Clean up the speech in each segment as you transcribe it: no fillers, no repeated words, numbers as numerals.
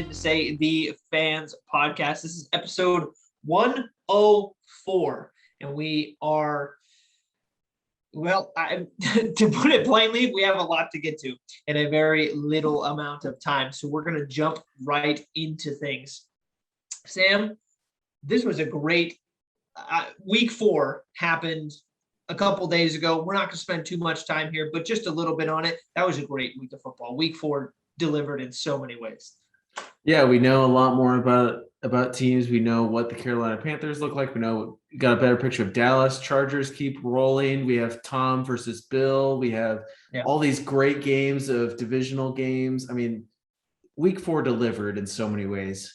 in Say the Fans podcast. This is episode 104, and we are, to put it plainly, we have a lot to get to in a very little amount of time. So we're going to jump right into things. Sam, this was a great week 4 happened a couple days ago. We're not going to spend too much time here, but just a little bit on it. That was a great week of football. Week 4 delivered in so many ways. Yeah, we know a lot more about teams. We know what the Carolina Panthers look like. We got a better picture of Dallas. Chargers keep rolling. We have Tom versus Bill. We have all these great games of divisional games. I mean, week 4 delivered in so many ways.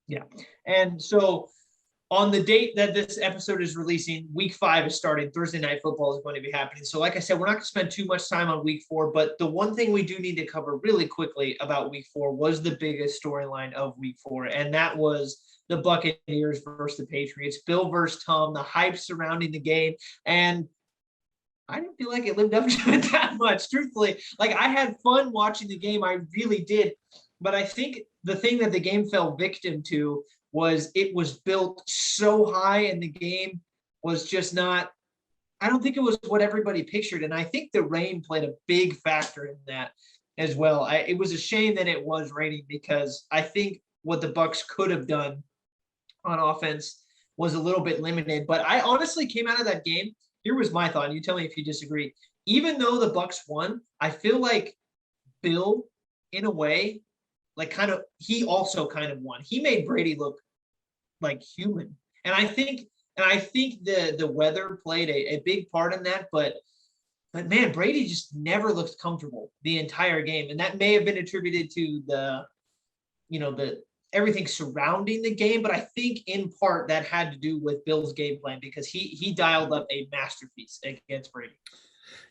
Yeah. And so on the date that this episode is releasing, week 5 is starting. Thursday night football is going to be happening. So like I said, we're not going to spend too much time on week 4, but the one thing we do need to cover really quickly about week 4 was the biggest storyline of week 4. And that was the Buccaneers versus the Patriots, Bill versus Tom, the hype surrounding the game. And I didn't feel like it lived up to it that much, truthfully. Like, I had fun watching the game. I really did. But I think the thing that the game fell victim to was it was built so high, and the game was just not, I don't think it was what everybody pictured. And I think the rain played a big factor in that as well. It was a shame that it was raining, because I think what the Bucs could have done on offense was a little bit limited. But I honestly came out of that game. Here was my thought, and you tell me if you disagree. Even though the Bucs won, I feel like Bill, in a way, he also kind of won. He made Brady look like human. And I think the weather played a big part in that, but man, Brady just never looked comfortable the entire game. And that may have been attributed to the everything surrounding the game. But I think in part that had to do with Bill's game plan, because he dialed up a masterpiece against Brady.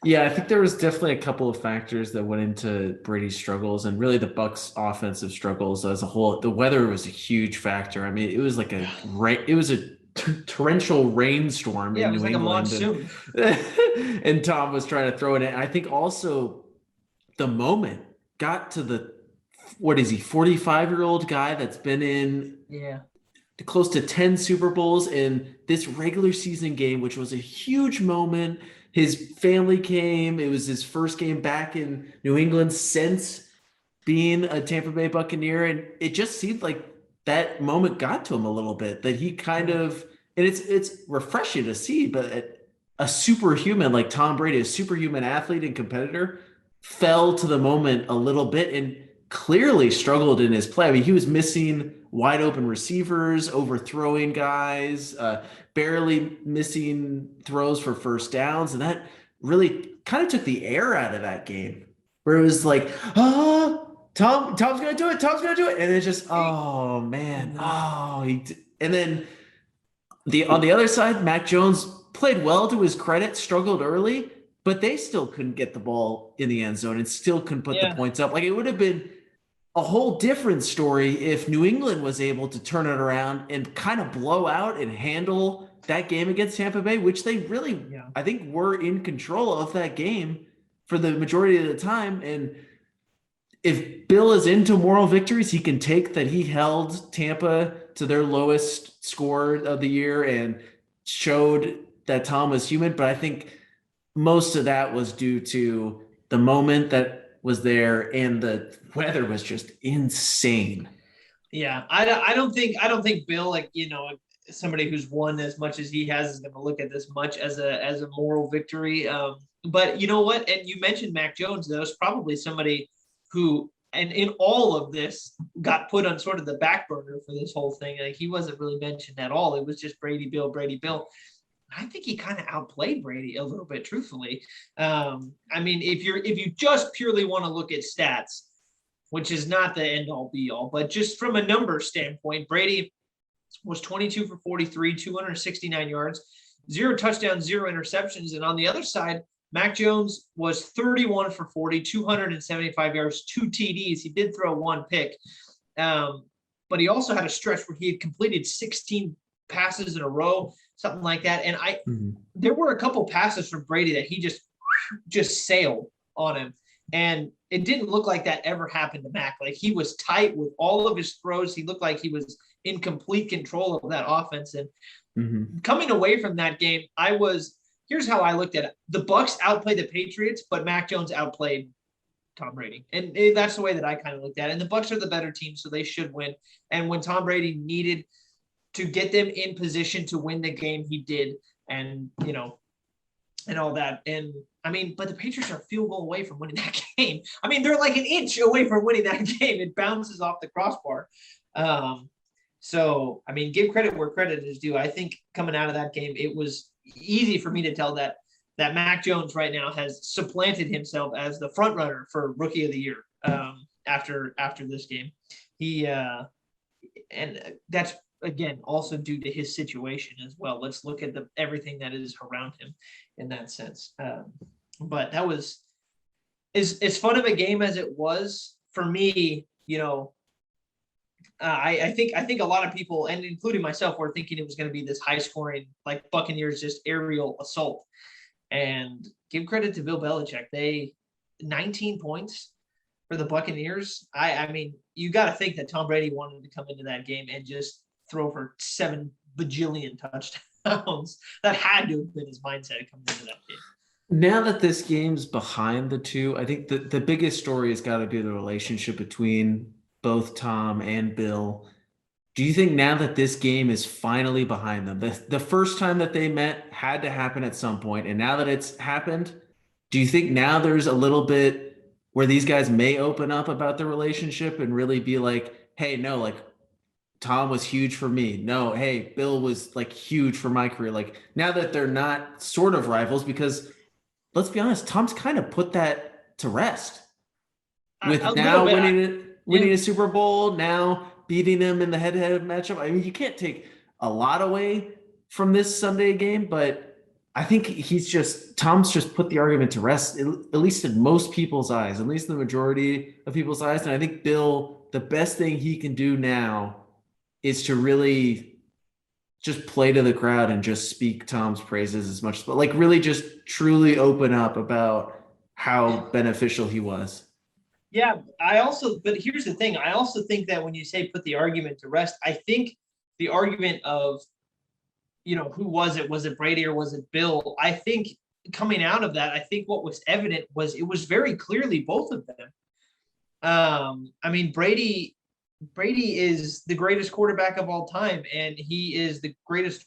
Yeah, I think there was definitely a couple of factors that went into Brady's struggles, and really the Bucs' offensive struggles as a whole. The weather was a huge factor. I mean, it was like a torrential rainstorm in New England. Like a monsoon. And Tom was trying to throw it in. I think also the moment got to the 45-year-old guy that's been in close to 10 Super Bowls in this regular season game, which was a huge moment. His family came. It was his first game back in New England since being a Tampa Bay Buccaneer. And it just seemed like that moment got to him a little bit, that he kind of, and it's refreshing to see, but a superhuman like Tom Brady, a superhuman athlete and competitor, fell to the moment a little bit and clearly struggled in his play. I mean, he was missing wide open receivers, overthrowing guys, barely missing throws for first downs. And that really kind of took the air out of that game, where it was like, Tom's going to do it. Tom's going to do it. And it's just, oh man. And then on the other side, Mac Jones played well to his credit, struggled early, but they still couldn't get the ball in the end zone and still couldn't put the points up. Like, it would have been a whole different story if New England was able to turn it around and kind of blow out and handle that game against Tampa Bay, which they really, I think, were in control of that game for the majority of the time. And if Bill is into moral victories, he can take that he held Tampa to their lowest score of the year and showed that Tom was human. But I think most of that was due to the moment that was there, and the weather was just insane. Yeah, I don't think Bill, like, somebody who's won as much as he has, is going to look at this much as a moral victory. But you know what? And you mentioned Mac Jones, though, is probably somebody who, and in all of this, got put on sort of the back burner for this whole thing. Like, he wasn't really mentioned at all. It was just Brady, Bill, Brady, Bill. I think he kind of outplayed Brady a little bit, truthfully. I mean, if you just purely want to look at stats, which is not the end all be all, but just from a number standpoint, Brady was 22 for 43, 269 yards, 0 touchdowns, 0 interceptions. And on the other side, Mac Jones was 31 for 40, 275 yards, 2 TDs. He did throw 1 pick, but he also had a stretch where he had completed 16 passes in a row, something like that. And there were a couple passes from Brady that he just sailed on him. And it didn't look like that ever happened to Mac. Like he was tight with all of his throws. He looked like he was in complete control of that offense. And coming away from that game, here's how I looked at it. The Bucs outplayed the Patriots, but Mac Jones outplayed Tom Brady. And that's the way that I kind of looked at it. And the Bucs are the better team, so they should win. And when Tom Brady needed to get them in position to win the game, he did. And, and all that. And I mean, but the Patriots are a field goal away from winning that game. I mean, they're like an inch away from winning that game. It bounces off the crossbar. So, I mean, give credit where credit is due. I think coming out of that game, it was easy for me to tell that Mac Jones right now has supplanted himself as the front runner for Rookie of the Year after this game. And that's, again, also due to his situation as well. Let's look at everything that is around him in that sense. But that was as fun of a game as it was for me. I think a lot of people, and including myself, were thinking it was going to be this high scoring, like Buccaneers, just aerial assault. And give credit to Bill Belichick. 19 points for the Buccaneers. I mean, you got to think that Tom Brady wanted to come into that game and just throw for 7 bajillion touchdowns. That had to have been his mindset coming into that game. Now that this game's behind the two, I think the biggest story has got to be the relationship between both Tom and Bill. Do you think now that this game is finally behind them, the first time that they met had to happen at some point, and now that it's happened, do you think now there's a little bit where these guys may open up about the relationship and really be like, hey, no, like Tom was huge for me. No, hey, Bill was like huge for my career. Like now that they're not sort of rivals, because let's be honest, Tom's kind of put that to rest with now winning a Super Bowl, now beating him in the head-to-head matchup. I mean, you can't take a lot away from this Sunday game, but I think Tom's just put the argument to rest, at least in most people's eyes, at least the majority of people's eyes. And I think Bill, the best thing he can do now is to really just play to the crowd and just speak Tom's praises as much, but like really just truly open up about how beneficial he was. Yeah, but here's the thing. I also think that when you say put the argument to rest, I think the argument of, who was it? Was it Brady or was it Bill? I think coming out of that, I think what was evident was it was very clearly both of them. I mean, Brady is the greatest quarterback of all time, and he is the greatest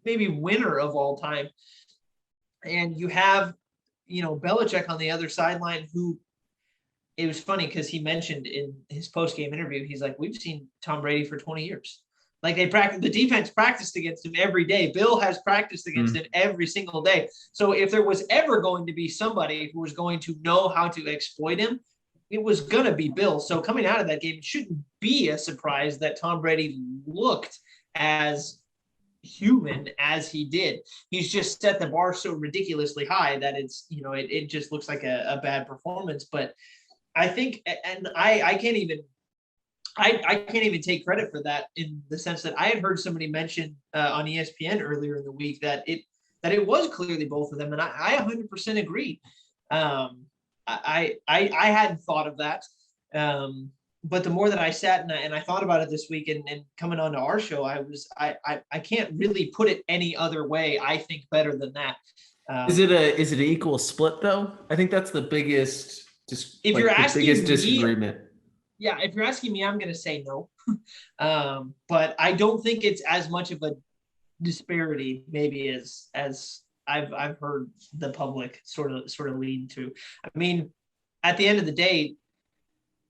maybe winner of all time. And you have, Belichick on the other sideline, who, it was funny because he mentioned in his post-game interview, he's like, we've seen Tom Brady for 20 years. Like the defense practiced against him every day. Bill has practiced against him every single day. So if there was ever going to be somebody who was going to know how to exploit him, it was going to be Bill. So coming out of that game, it shouldn't be a surprise that Tom Brady looked as human as he did. He's just set the bar so ridiculously high that it's, it just looks like a bad performance. But I think, and I can't even take credit for that, in the sense that I had heard somebody mention on ESPN earlier in the week that it was clearly both of them, and I 100% agree. I hadn't thought of that, but the more that I sat and I thought about it this week and coming on to our show, I can't really put it any other way. I think better than that. Is it an equal split though? I think that's the biggest. If you're asking biggest disagreement. Yeah, if you're asking me, I'm going to say no. But I don't think it's as much of a disparity, maybe as I've heard the public sort of lean to. I mean, at the end of the day,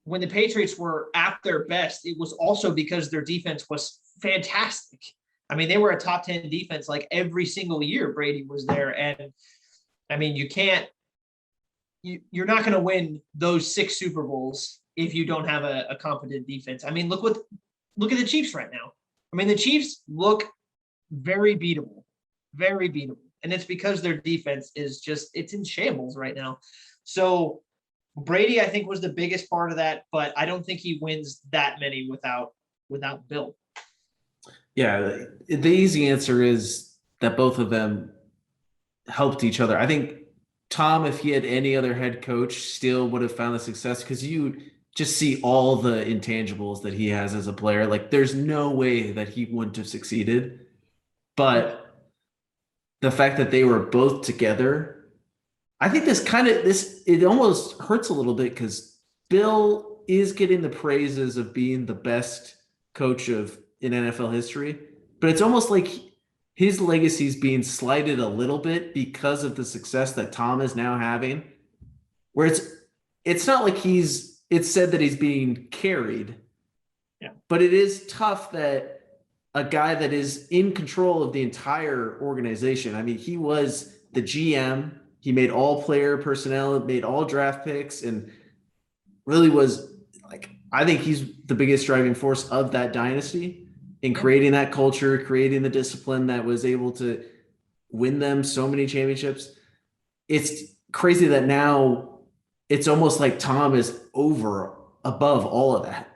when the Patriots were at their best, it was also because their defense was fantastic. I mean, they were a top 10 defense like every single year Brady was there. And I mean, you're not going to win those 6 Super Bowls if you don't have a competent defense. I mean, look at the Chiefs right now. I mean, the Chiefs look very beatable, and it's because their defense is it's in shambles right now. So Brady, I think, was the biggest part of that, but I don't think he wins that many without Bill. Yeah, the easy answer is that both of them helped each other. I think Tom, if he had any other head coach, still would have found the success because you just see all the intangibles that he has as a player. Like, there's no way that he wouldn't have succeeded. But the fact that they were both together, I think it almost hurts a little bit because Bill is getting the praises of being the best coach in NFL history, but it's almost like his legacy is being slighted a little bit because of the success that Tom is now having. Where it's not like it's said that he's being carried, but it is tough that a guy that is in control of the entire organization. I mean, he was the GM. He made all player personnel, made all draft picks, and really was like, I think he's the biggest driving force of that dynasty in creating that culture, creating the discipline that was able to win them so many championships. It's crazy that now it's almost like Tom is above all of that.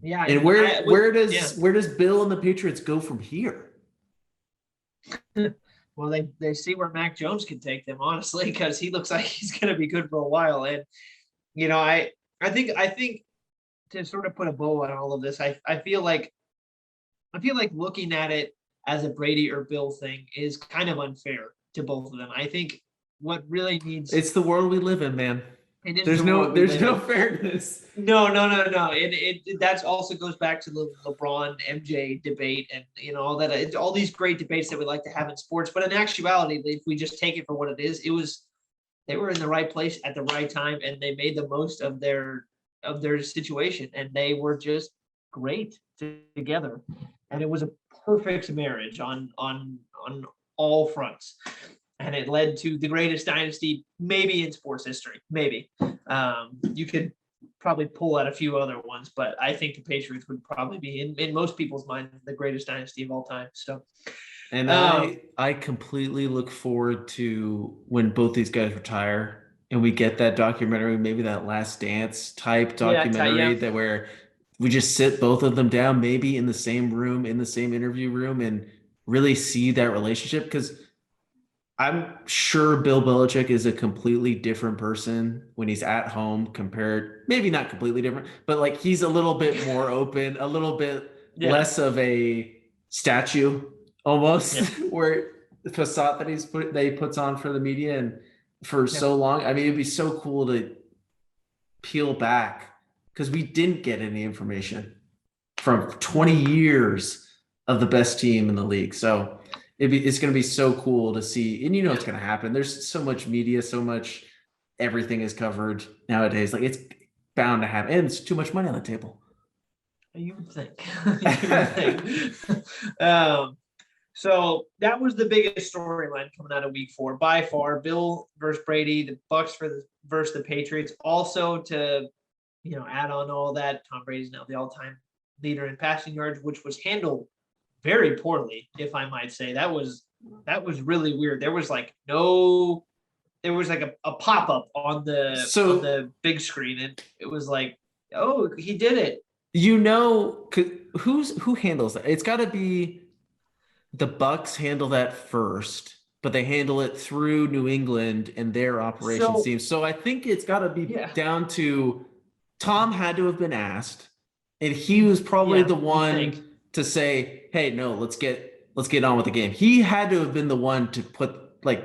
Yeah. And where does Bill and the Patriots go from here? Well, they see where Mac Jones can take them, honestly, because he looks like he's going to be good for a while. And I think to sort of put a bow on all of this, I feel like looking at it as a Brady or Bill thing is kind of unfair to both of them. I think what really needs, it's the world we live in, man. There's no fairness. No. It that also goes back to the LeBron MJ debate and all that. All these great debates that we like to have in sports, but in actuality, if we just take it for what it is, they were in the right place at the right time, and they made the most of their situation, and they were just great together, and it was a perfect marriage on all fronts. And it led to the greatest dynasty, maybe in sports history. Maybe you could probably pull out a few other ones, but I think the Patriots would probably be in most people's minds the greatest dynasty of all time. So, and I completely look forward to when both these guys retire and we get that documentary, maybe that Last Dance type documentary that where we just sit both of them down, maybe in the same room, in the same interview room, and really see that relationship. Because I'm sure Bill Belichick is a completely different person when he's at home compared, maybe not completely different, but like he's a little bit more open, a little bit less of a statue almost, where the facade that he puts on for the media and for so long. I mean, it'd be so cool to peel back because we didn't get any information from 20 years of the best team in the league. So it's going to be so cool to see, and it's going to happen. There's so much media, so much, everything is covered nowadays. Like, it's bound to happen, and it's too much money on the table. You would think. So that was the biggest storyline coming out of Week 4 by far. Bill versus Brady, the Bucks versus the Patriots. Also, to add on all that, Tom Brady's now the all-time leader in passing yards, which was handled very poorly, if I might say. That was really weird. There was like a pop-up on the big screen, and it was like, oh, he did it. Who handles that? It's got to be the Bucks handle that first, but they handle it through New England and their operations team. So I think it's got to be down to Tom had to have been asked, and he was probably the one to say, hey, no, let's get on with the game. He had to have been the one to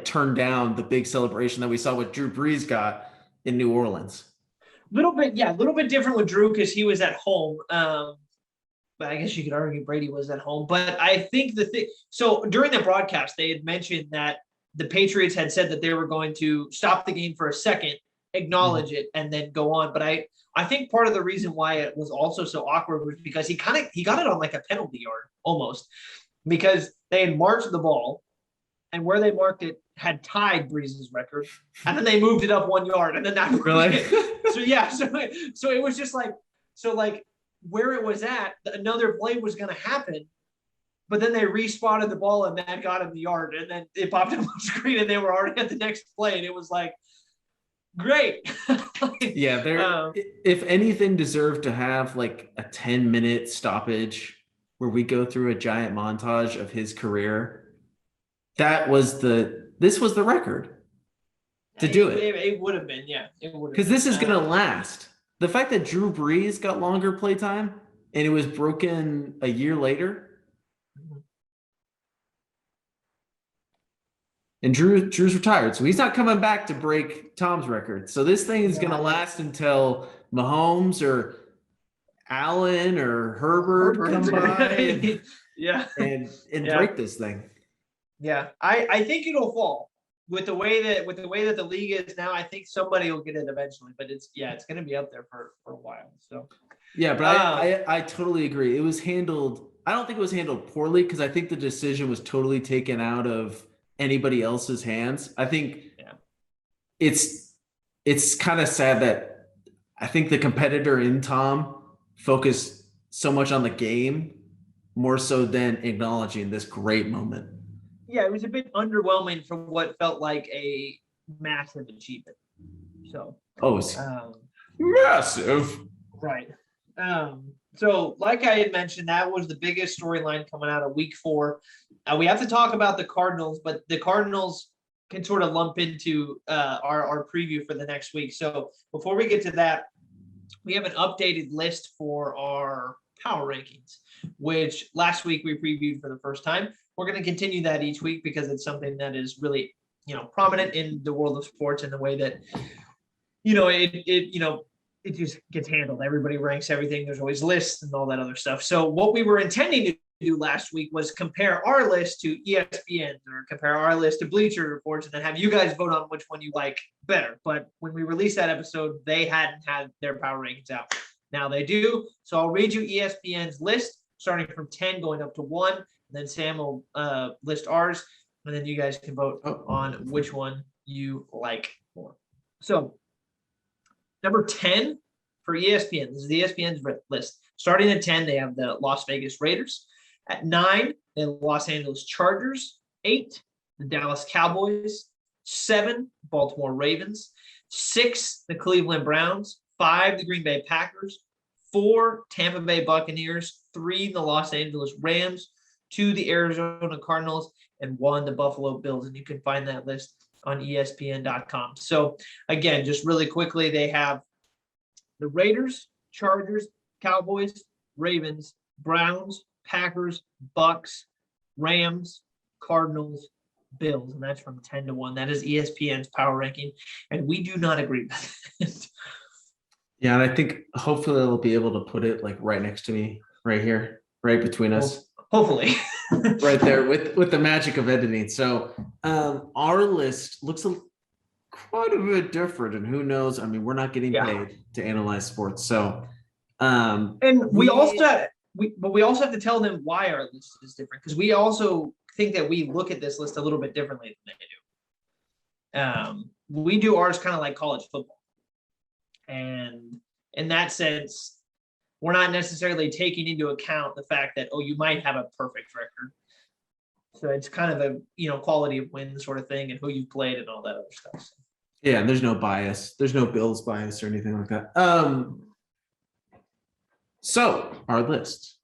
turn down the big celebration that we saw what Drew Brees got in New Orleans. A little bit different with Drew because he was at home. But I guess you could argue Brady was at home. But I think so during the broadcast, they had mentioned that the Patriots had said that they were going to stop the game for a second, acknowledge it, and then go on. But I think part of the reason why it was also so awkward was because he got it on like a penalty yard almost, because they had marched the ball, and where they marked it had tied Brees' record, and then they moved it up 1 yard, and then that really. So it was just like where it was at, another play was going to happen, but then they respotted the ball, and that got him the yard, and then it popped up on screen, and they were already at the next play, and it was like, great. If anything deserved to have like a 10-minute stoppage where we go through a giant montage of his career, this was the record. to do it. It would have been, yeah. It would have because this is going to last. The fact that Drew Brees got longer play time and it was broken a year later. And Drew's retired, so he's not coming back to break Tom's record. So this thing is going to last until Mahomes or Allen or Herbert come by and break this thing. Yeah, I think it'll fall with the way that the league is now. I think somebody will get it eventually, but it's going to be up there for a while. So yeah, but I totally agree. It was handled. I don't think it was handled poorly because I think the decision was totally taken out of anybody else's hands. I think it's kind of sad that I think the competitor in Tom focused so much on the game more so than acknowledging this great moment. Yeah, it was a bit underwhelming for what felt like a massive achievement. So massive. Right. So like I had mentioned, that was the biggest storyline coming out of week 4. We have to talk about the Cardinals, but the Cardinals can sort of lump into our preview for the next week. So before we get to that, we have an updated list for our power rankings, which last week we previewed for the first time. We're going to continue that each week because it's something that is really, prominent in the world of sports and the way that, it just gets handled. Everybody ranks everything. There's always lists and all that other stuff. So what we were intending to do last week was compare our list to ESPN or compare our list to Bleacher Reports and then have you guys vote on which one you like better. But when we released that episode, they hadn't had their power rankings out. Now they do. So I'll read you ESPN's list, starting from 10 going up to 1. And then Sam will list ours. And then you guys can vote on which one you like more. So number 10 for ESPN. This is the ESPN's list. Starting at 10, they have the Las Vegas Raiders. At 9, the Los Angeles Chargers. 8, the Dallas Cowboys. 7, Baltimore Ravens. 6, the Cleveland Browns. 5, the Green Bay Packers. 4, Tampa Bay Buccaneers. 3, the Los Angeles Rams. 2, the Arizona Cardinals. And 1, the Buffalo Bills. And you can find that list on ESPN.com. So again, just really quickly, they have the Raiders, Chargers, Cowboys, Ravens, Browns, Packers, Bucks, Rams, Cardinals, Bills, and that's from 10 to 1. That is ESPN's power ranking, and we do not agree with it. Yeah, and I think hopefully they'll be able to put it like right next to me, right here, right between us. Hopefully. Right there with the magic of editing. So our list looks quite a bit different, and who knows? I mean, we're not getting paid to analyze sports, so and we also have to tell them why our list is different because we also think that we look at this list a little bit differently than they do. We do ours kind of like college football, and in that sense, we're not necessarily taking into account the fact that, you might have a perfect record. So it's kind of a, quality of win sort of thing and who you've played and all that other stuff. Yeah, and there's no bias. There's no Bills bias or anything like that. So our list.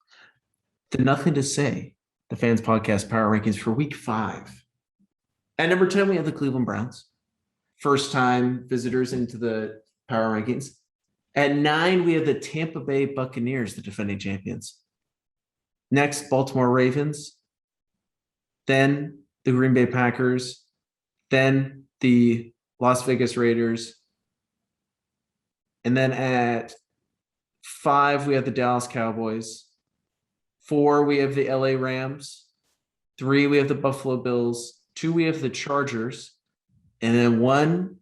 The Nothing to Say, the Fans Podcast Power Rankings for Week 5. At number 10, we have the Cleveland Browns. First time visitors into the Power Rankings. At 9, we have the Tampa Bay Buccaneers, the defending champions. Next, Baltimore Ravens. Then the Green Bay Packers. Then the Las Vegas Raiders. And then at 5, we have the Dallas Cowboys. 4, we have the LA Rams. 3, we have the Buffalo Bills. 2, we have the Chargers. And then 1,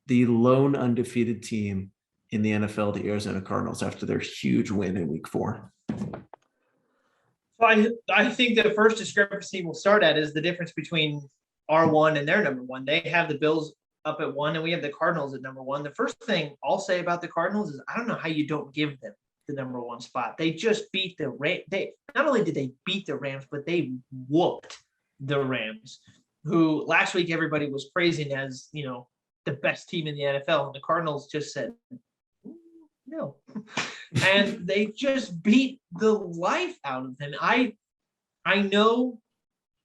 the lone undefeated team in the NFL, the Arizona Cardinals, after their huge win in week 4. So I think the first discrepancy we'll start at is the difference between our 1 and their number 1. They have the Bills up at 1 and we have the Cardinals at number 1. The first thing I'll say about the Cardinals is I don't know how you don't give them the number 1 spot. They just beat the Rams. Not only did they beat the Rams, but they whooped the Rams, who last week everybody was praising as, the best team in the NFL. And the Cardinals just said, no. And they just beat the life out of them. I know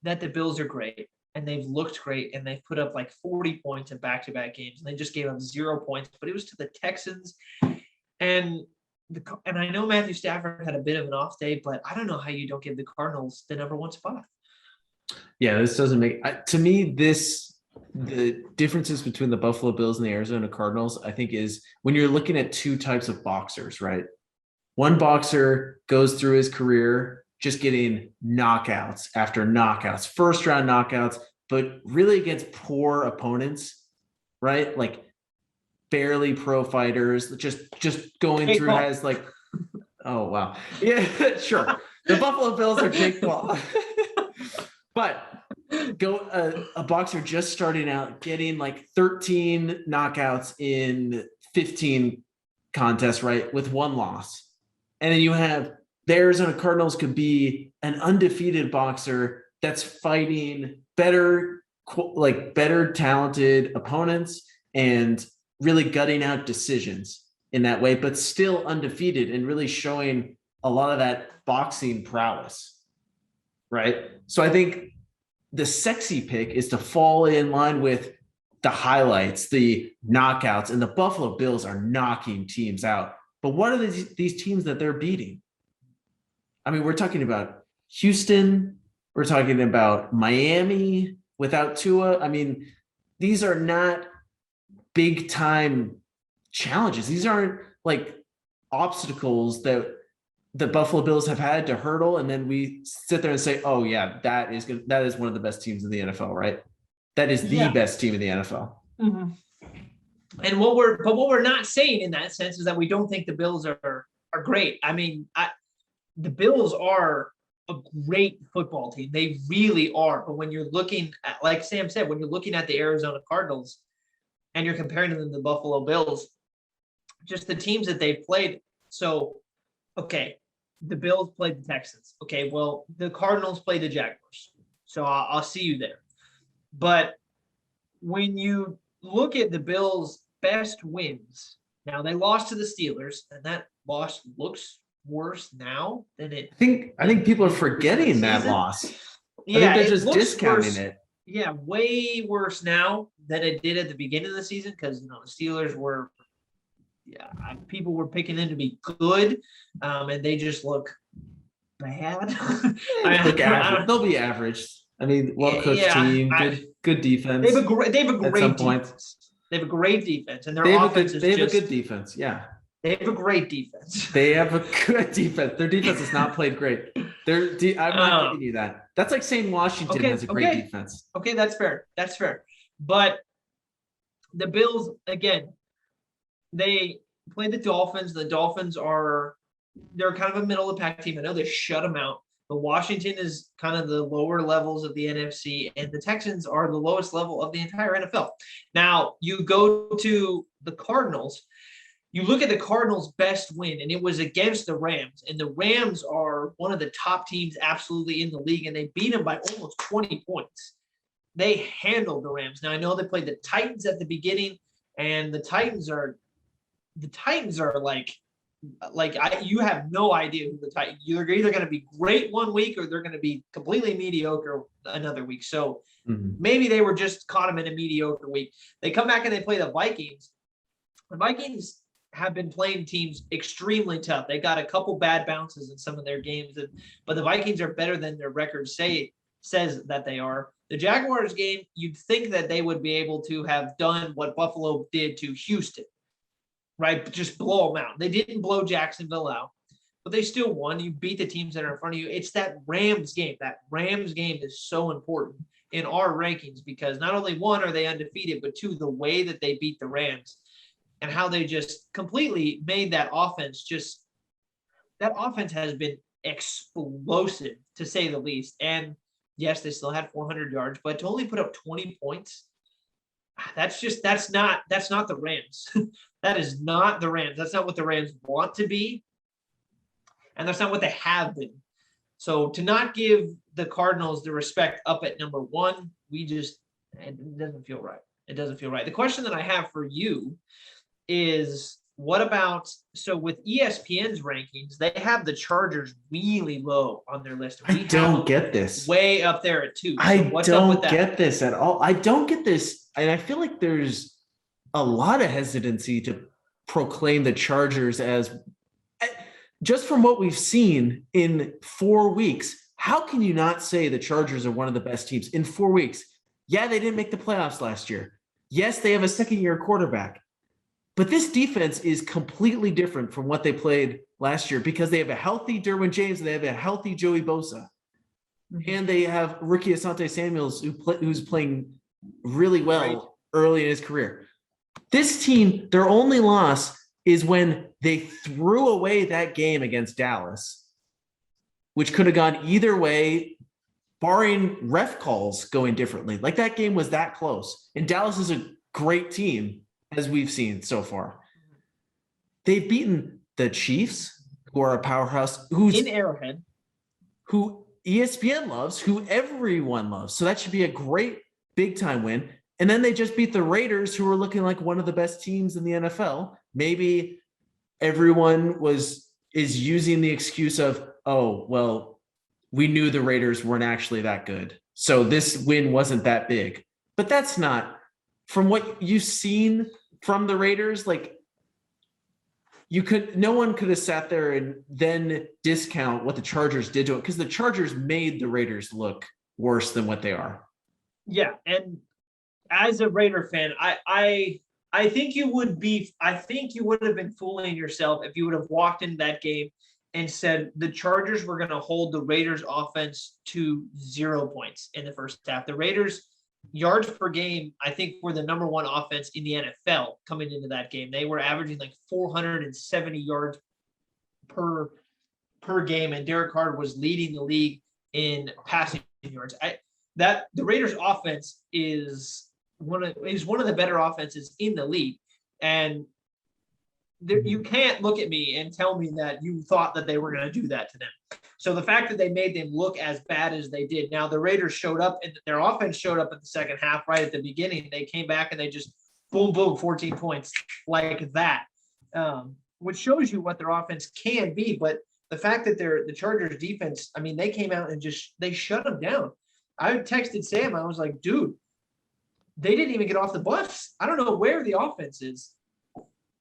that the Bills are great. and they've looked great, and they've put up like 40 points in back-to-back games, and they just gave up 0 points, but it was to the Texans. And I know Matthew Stafford had a bit of an off day, but I don't know how you don't give the Cardinals the number 1 spot. Yeah, this doesn't make to me the differences between the Buffalo Bills and the Arizona Cardinals, I think, is when you're looking at 2 types of boxers, right? One boxer goes through his career just getting knockouts after knockouts, first round knockouts, but really against poor opponents, right? Like barely pro fighters, just going through has like, oh wow, yeah, sure. The Buffalo Bills are Jake Paul, but a boxer just starting out getting like 13 knockouts in 15 contests, right, with 1 loss, and then you have the Arizona Cardinals could be an undefeated boxer that's fighting better talented opponents and really gutting out decisions in that way, but still undefeated and really showing a lot of that boxing prowess, right? So I think the sexy pick is to fall in line with the highlights, the knockouts, and the Buffalo Bills are knocking teams out. But what are these teams that they're beating? I mean, we're talking about Houston. We're talking about Miami without Tua. I mean, these are not big time challenges. These aren't like obstacles that the Buffalo Bills have had to hurdle. And then we sit there and say, oh yeah, that is good. That is one of the best teams in the NFL, right? That is the best team in the NFL. Mm-hmm. And what we're not saying in that sense is that we don't think the Bills are great. I mean, the Bills are a great football team. They really are. But when you're looking at, like Sam said, when you're looking at the Arizona Cardinals and you're comparing them to the Buffalo Bills, just the teams that they've played. So, okay, the Bills played the Texans. Okay, well, the Cardinals played the Jaguars. So I'll see you there. But when you look at the Bills' best wins, now they lost to the Steelers, and that loss looks worse now than it. I think people are forgetting that loss. Yeah, I think they're just discounting it. Yeah, way worse now than it did at the beginning of the season because the Steelers were, people were picking them to be good, and they just look bad. They'll be average. I mean, well-coached team, good defense. They have a great defense. They have a great defense, and their offense is a good defense. Yeah. They have a great defense. They have a good defense. Their defense has not played great. I'm not giving you that. That's like saying Washington has a great defense. Okay, that's fair. That's fair. But the Bills, again, they play the Dolphins. The Dolphins they're kind of a middle of the pack team. I know they shut them out. But Washington is kind of the lower levels of the NFC, and the Texans are the lowest level of the entire NFL. Now, you go to the Cardinals. You look at the Cardinals' best win, and it was against the Rams. And the Rams are one of the top teams absolutely in the league, and they beat them by almost 20 points. They handled the Rams. Now, I know they played the Titans at the beginning, and the Titans are you have no idea who the Titans. You're either going to be great one week or they're going to be completely mediocre another week. So maybe they were just caught them in a mediocre week. They come back and they play the Vikings. The Vikings have been playing teams extremely tough. They got a couple bad bounces in some of their games, but the Vikings are better than their record says that they are. The Jaguars game, you'd think that they would be able to have done what Buffalo did to Houston. Right, just blow them out. They didn't blow Jacksonville out, but they still won. You beat the teams that are in front of you. It's that Rams game. That Rams game is so important in our rankings because not only one are they undefeated, but two, the way that they beat the Rams and how they just completely made that offense that offense has been explosive to say the least. And yes, they still had 400 yards, but to only put up 20 points, that's not the Rams. That is not the Rams. That's not what the Rams want to be. And that's not what they have been. So to not give the Cardinals the respect up at number 1, it doesn't feel right. It doesn't feel right. The question that I have for you is What about so with ESPN's rankings, they have the Chargers really low on their list. I don't get this. Way up there at 2. So I what's up with don't that? get this at all. I don't get this. And I feel like there's a lot of hesitancy to proclaim the Chargers as, just from what we've seen in 4 weeks, how can you not say the Chargers are one of the best teams in 4 weeks? Yeah, they didn't make the playoffs last year. Yes, they have a second-year quarterback. But this defense is completely different from what they played last year because they have a healthy Derwin James and they have a healthy Joey Bosa. And they have rookie Asante Samuels who's playing really well early in his career. This team, their only loss is when they threw away that game against Dallas, which could have gone either way, barring ref calls going differently. Like that game was that close. And Dallas is a great team, as we've seen so far. They've beaten the Chiefs, who are a powerhouse, who's in Arrowhead, who ESPN loves, who everyone loves. So that should be a great big time win. And then they just beat the Raiders, who are looking like one of the best teams in the NFL. Maybe everyone is using the excuse of, oh, well, we knew the Raiders weren't actually that good, so this win wasn't that big. But that's not, from what you've seen from the Raiders, like no one could have sat there and then discount what the Chargers did to it, because the Chargers made the Raiders look worse than what they are. Yeah, and as a Raider fan, I think you would have been fooling yourself if you would have walked into that game and said the Chargers were going to hold the Raiders offense to 0 points in the first half. The Raiders yards per game, I think, were the number one offense in the NFL coming into that game. They were averaging like 470 yards per game, and Derek Carr was leading the league in passing yards. The Raiders offense is one of the better offenses in the league, and you can't look at me and tell me that you thought that they were going to do that to them. So the fact that they made them look as bad as they did, now the Raiders showed up and their offense showed up in the second half right at the beginning. They came back and they just boom, 14 points like that, which shows you what their offense can be. But the fact that the Chargers defense, I mean, they came out and they shut them down. I texted Sam. I was like, dude, they didn't even get off the bus. I don't know where the offense is.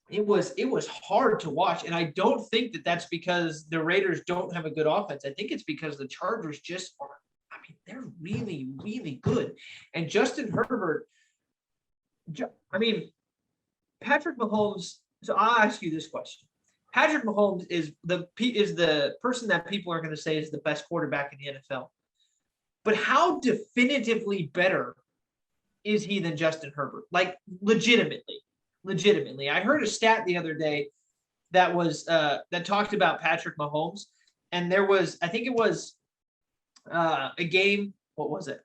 It was hard to watch, and I don't think that that's because the Raiders don't have a good offense. I think it's because the Chargers just are. I mean, they're really, really good. And Justin Herbert. I mean, Patrick Mahomes. So I'll ask you this question: Patrick Mahomes is the person that people are going to say is the best quarterback in the NFL. But how definitively better is he than Justin Herbert? Like, legitimately. I heard a stat the other day that was that talked about Patrick Mahomes, and there was a game. What was it?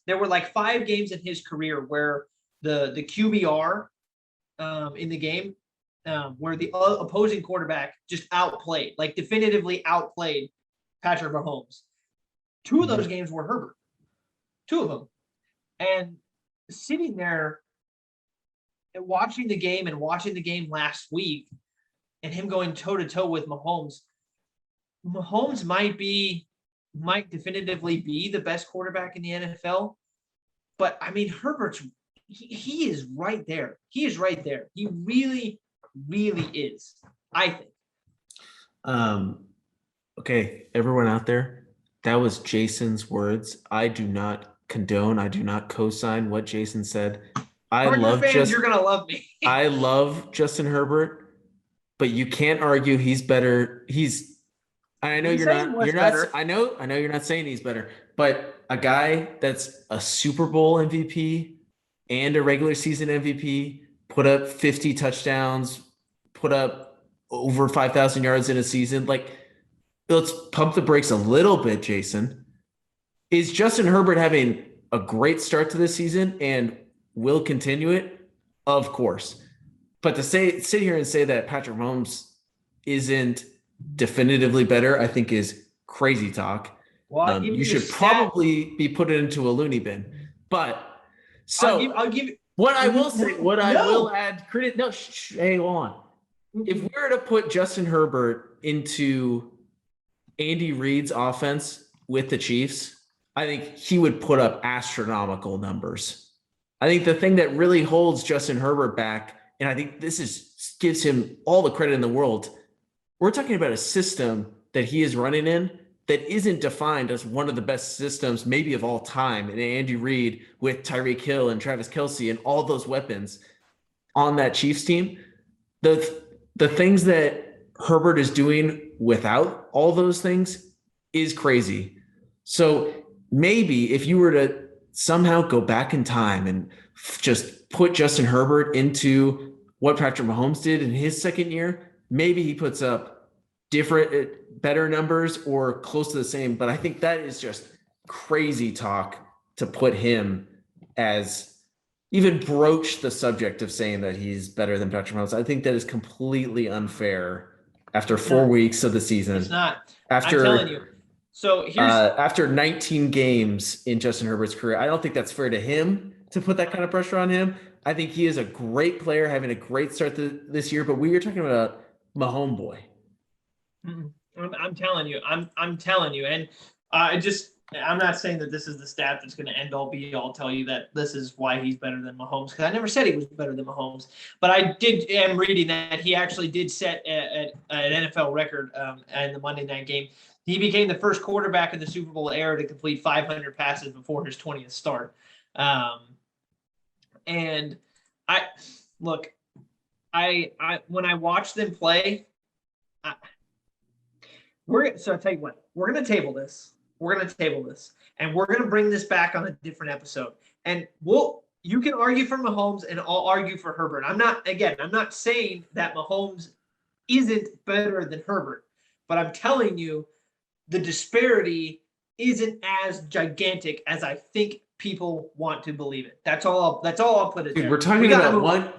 There were like 5 games in his career where the QBR in the game where the opposing quarterback just definitively outplayed Patrick Mahomes. 2 of those games were Herbert. 2 of them, and sitting there and watching the game last week and him going toe-to-toe with Mahomes might definitively be the best quarterback in the NFL. But, I mean, Herbert's he is right there. He is right there. He really, really is, I think. Okay, everyone out there, that was Jason's words. I do not condone, I do not co-sign what Jason said. You're gonna love me. I love Justin Herbert, but you can't argue he's better. I know you're not. I know you're not saying he's better, but a guy that's a Super Bowl MVP and a regular season MVP, put up 50 touchdowns, put up over 5,000 yards in a season. Like, let's pump the brakes a little bit, Jason. Is Justin Herbert having a great start to this season and will continue it? Of course. But to sit here and say that Patrick Mahomes isn't definitively better, I think is crazy talk. Well, you should probably be put into a loony bin. But so I'll give what I will say, I will add credit. No, hey, hold on. if we were to put Justin Herbert into Andy Reid's offense with the Chiefs, I think he would put up astronomical numbers. I think the thing that really holds Justin Herbert back, and I think gives him all the credit in the world, we're talking about a system that he is running in that isn't defined as one of the best systems maybe of all time. And Andy Reid with Tyreek Hill and Travis Kelce and all those weapons on that Chiefs team. The things that Herbert is doing without all those things is crazy. So maybe if you were to somehow go back in time and just put Justin Herbert into what Patrick Mahomes did in his second year, maybe he puts up better numbers or close to the same. But I think that is just crazy talk to put him as even broach the subject of saying that he's better than Patrick Mahomes. I think that is completely unfair after 4 weeks of the season. It's not. I'm telling you. So here's after 19 games in Justin Herbert's career, I don't think that's fair to him to put that kind of pressure on him. I think he is a great player, having a great start this year. But we are talking about Mahomes boy. I'm telling you. I'm telling you, and I'm not saying that this is the stat that's going to end all be all tell you that this is why he's better than Mahomes, because I never said he was better than Mahomes. But I am reading that he actually did set an NFL record in the Monday night game. He became the first quarterback in the Super Bowl era to complete 500 passes before his 20th start. And when I watch them play, so I tell you what, we're going to table this. We're going to table this, and we're going to bring this back on a different episode. And you can argue for Mahomes, and I'll argue for Herbert. I'm not saying that Mahomes isn't better than Herbert, but I'm telling you the disparity isn't as gigantic as I think people want to believe it. That's all I'll put it there. We're talking about one.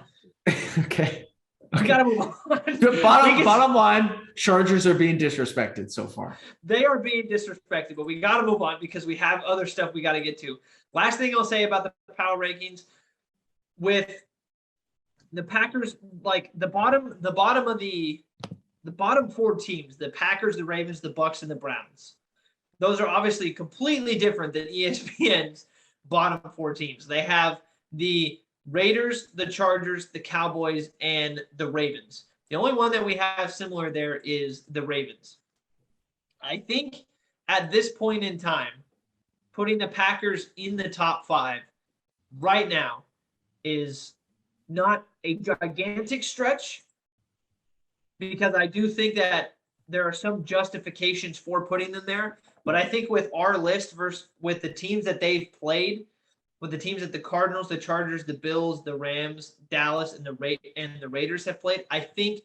Okay. We gotta move on. Bottom line, Chargers are being disrespected so far. They are being disrespected, but we gotta move on because we have other stuff we gotta get to. Last thing I'll say about the power rankings, with the Packers, like the bottom four teams, the Packers, the Ravens, the Bucks, and the Browns. Those are obviously completely different than ESPN's bottom four teams. They have the Raiders, the Chargers, the Cowboys, and the Ravens. The only one that we have similar there is the Ravens. I think at this point in time, putting the Packers in the top 5 right now is not a gigantic stretch, because I do think that there are some justifications for putting them there. But I think with our list versus with the teams that they've played, with the teams that the Cardinals, the Chargers, the Bills, the Rams, Dallas, and the Raiders have played, I think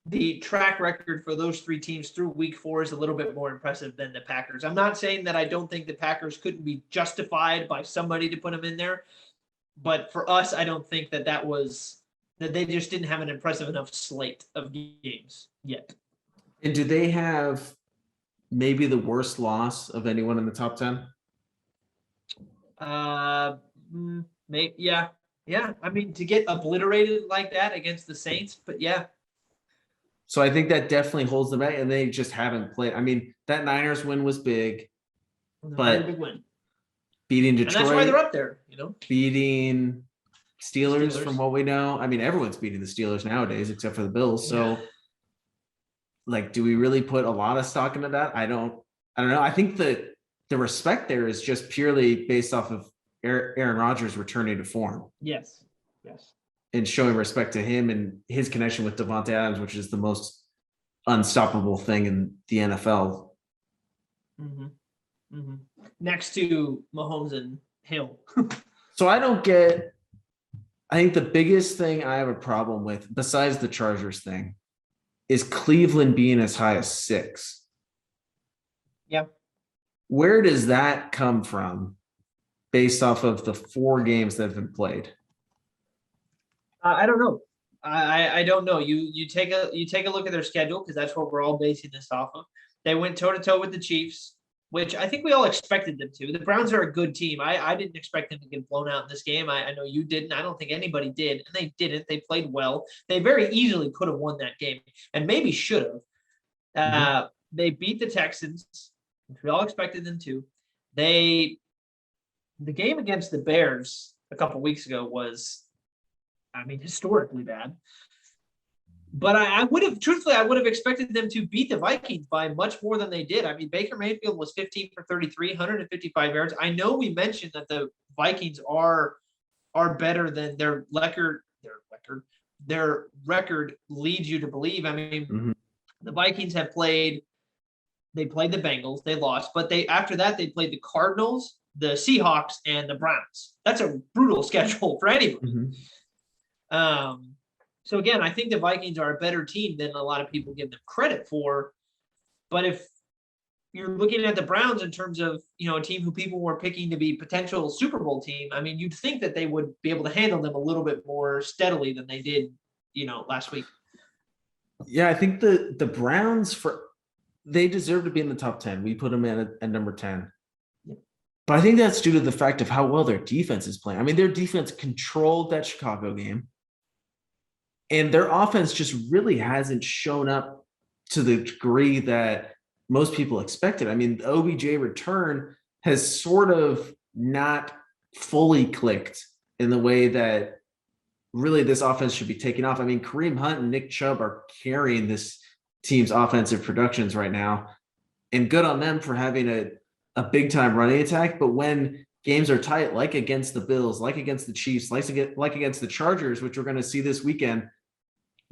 the track record for those 3 teams through week 4 is a little bit more impressive than the Packers. I'm not saying that I don't think the Packers couldn't be justified by somebody to put them in there, but for us, I don't think that they just didn't have an impressive enough slate of games yet. And do they have maybe the worst loss of anyone in the top 10? Maybe, yeah. I mean, to get obliterated like that against the Saints, but yeah. So I think that definitely holds them back, and they just haven't played. I mean, that Niners win was big, but big win. Beating Detroit, and that's why they're up there. Beating Steelers, from what we know. I mean, everyone's beating the Steelers nowadays, except for the Bills. So, do we really put a lot of stock into that? I don't know. I think the respect there is just purely based off of Aaron Rodgers returning to form. Yes. And showing respect to him and his connection with Devontae Adams, which is the most unstoppable thing in the NFL. Next to Mahomes and Hill. So I think the biggest thing I have a problem with, besides the Chargers thing, is Cleveland being as high as 6. Yeah. Where does that come from based off of the 4 games that have been played? I don't know. I don't know. You take a look at their schedule, because that's what we're all basing this off of. They went toe-to-toe with the Chiefs, which I think we all expected them to. The Browns are a good team. I didn't expect them to get blown out in this game. I know you didn't. I don't think anybody did, and they didn't. They played well. They very easily could have won that game, and maybe should have. They beat the Texans, which we all expected them to. The game against the Bears a couple weeks ago was, I mean, historically bad. But I would have expected them to beat the Vikings by much more than they did. I mean, Baker Mayfield was 15 for 33, 155 yards. I know we mentioned that the Vikings are better than their record leads you to believe. I mean, the Vikings played the Bengals, they lost, but after that they played the Cardinals, the Seahawks, and the Browns. That's a brutal schedule for anybody. So again, I think the Vikings are a better team than a lot of people give them credit for. But if you're looking at the Browns in terms of, a team who people were picking to be potential Super Bowl team, I mean, you'd think that they would be able to handle them a little bit more steadily than they did, last week. Yeah, I think the Browns, they deserve to be in the top 10. We put them at number 10. But I think that's due to the fact of how well their defense is playing. I mean, their defense controlled that Chicago game. And their offense just really hasn't shown up to the degree that most people expected. I mean, the OBJ return has sort of not fully clicked in the way that really this offense should be taking off. I mean, Kareem Hunt and Nick Chubb are carrying this team's offensive productions right now. And good on them for having a big-time running attack. But when games are tight, like against the Bills, like against the Chiefs, like against the Chargers, which we're going to see this weekend,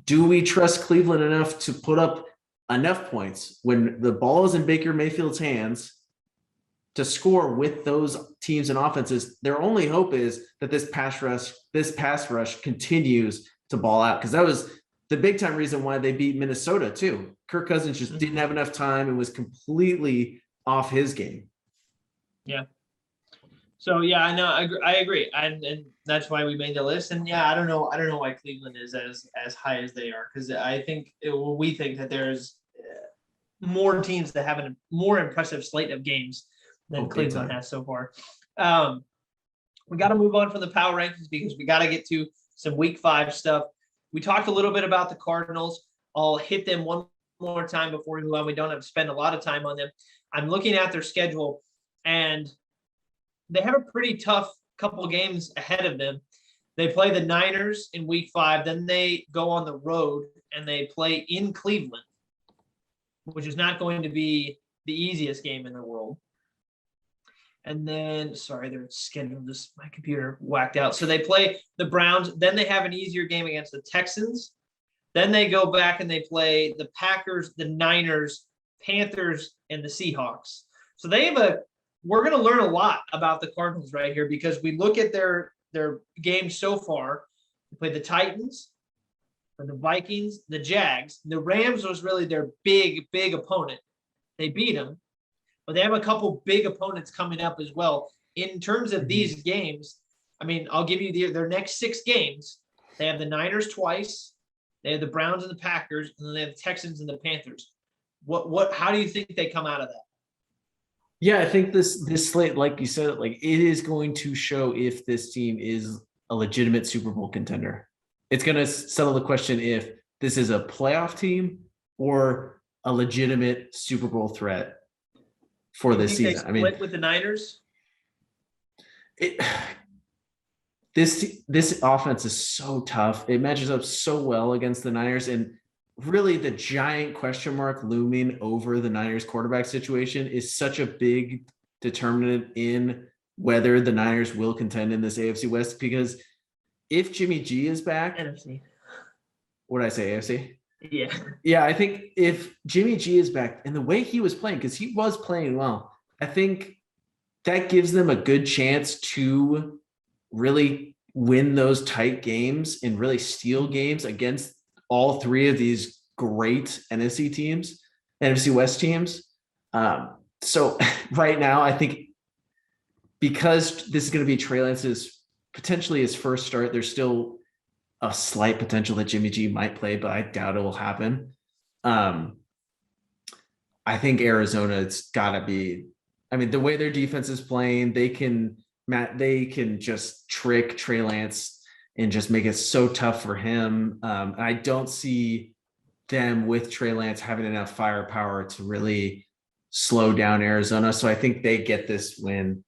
do we trust Cleveland enough to put up enough points when the ball is in Baker Mayfield's hands to score with those teams and offenses? Their only hope is that this pass rush continues to ball out, because that was the big time reason why they beat Minnesota too. Kirk Cousins just didn't have enough time and was completely off his game. Yeah. So yeah, I know, I agree, and that's why we made the list. And yeah, I don't know why Cleveland is as high as they are, because I think we think that there's more teams that have a more impressive slate of games than Cleveland has so far. We got to move on from the power rankings because we got to get to some Week 5 stuff. We talked a little bit about the Cardinals. I'll hit them one more time before we move on. We don't have to spend a lot of time on them. I'm looking at their schedule, and they have a pretty tough couple of games ahead of them. They play the Niners in Week 5. Then they go on the road and they play in Cleveland, which is not going to be the easiest game in the world. And then, sorry, their schedule just, my computer whacked out. So they play the Browns. Then they have an easier game against the Texans. Then they go back and they play the Packers, the Niners, Panthers, and the Seahawks. So they have we're going to learn a lot about the Cardinals right here, because we look at their games so far. They played the Titans, the Vikings, the Jags. The Rams was really their big opponent. They beat them, but they have a couple big opponents coming up as well. In terms of these games, I mean, I'll give you their next 6 games. They have the Niners twice. They have the Browns and the Packers, and then they have the Texans and the Panthers. How do you think they come out of that? Yeah, I think this slate, like you said, like it is going to show if this team is a legitimate Super Bowl contender. It's going to settle the question if this is a playoff team or a legitimate Super Bowl threat for this season. I mean, with the Niners, this offense is so tough. It matches up so well against the Niners, and really the giant question mark looming over the Niners quarterback situation is such a big determinant in whether the Niners will contend in this AFC West, because if Jimmy G is back, NFC. What did I say? AFC? Yeah. Yeah, I think if Jimmy G is back and the way he was playing, because he was playing well, I think that gives them a good chance to really win those tight games and really steal games against all 3 of these great NFC West teams. So right now, I think because this is going to be Trey Lance's potentially his first start, there's still a slight potential that Jimmy G might play, but I doubt it will happen. I think Arizona, it's got to be I mean, the way their defense is playing, they can just trick Trey Lance and just make it so tough for him. I don't see them with Trey Lance having enough firepower to really slow down Arizona. So I think they get this win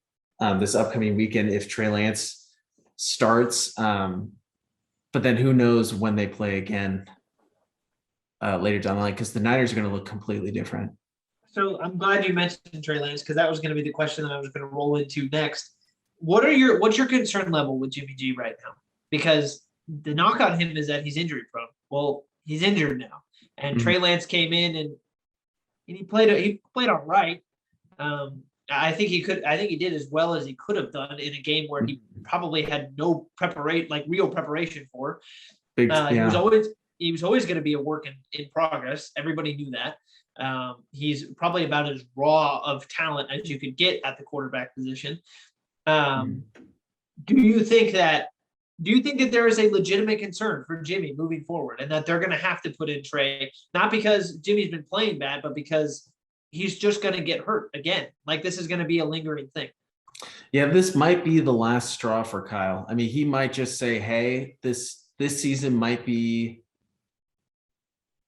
this upcoming weekend if Trey Lance starts. But then who knows when they play again later down the line, because the Niners are going to look completely different. So I'm glad you mentioned Trey Lance, because that was going to be the question that I was going to roll into next. What's your concern level with Jimmy G right now? Because the knock on him is that he's injury prone. Well, he's injured now, and Trey Lance came in and he played all right. I think he did as well as he could have done in a game where he probably had no real preparation for. He was always going to be a work in progress. Everybody knew that. He's probably about as raw of talent as you could get at the quarterback position. Do you think that there is a legitimate concern for Jimmy moving forward, and that they're going to have to put in Trey, not because Jimmy's been playing bad, but because he's just going to get hurt again? Like, this is going to be a lingering thing. Yeah, this might be the last straw for Kyle. I mean, he might just say, hey, this season might be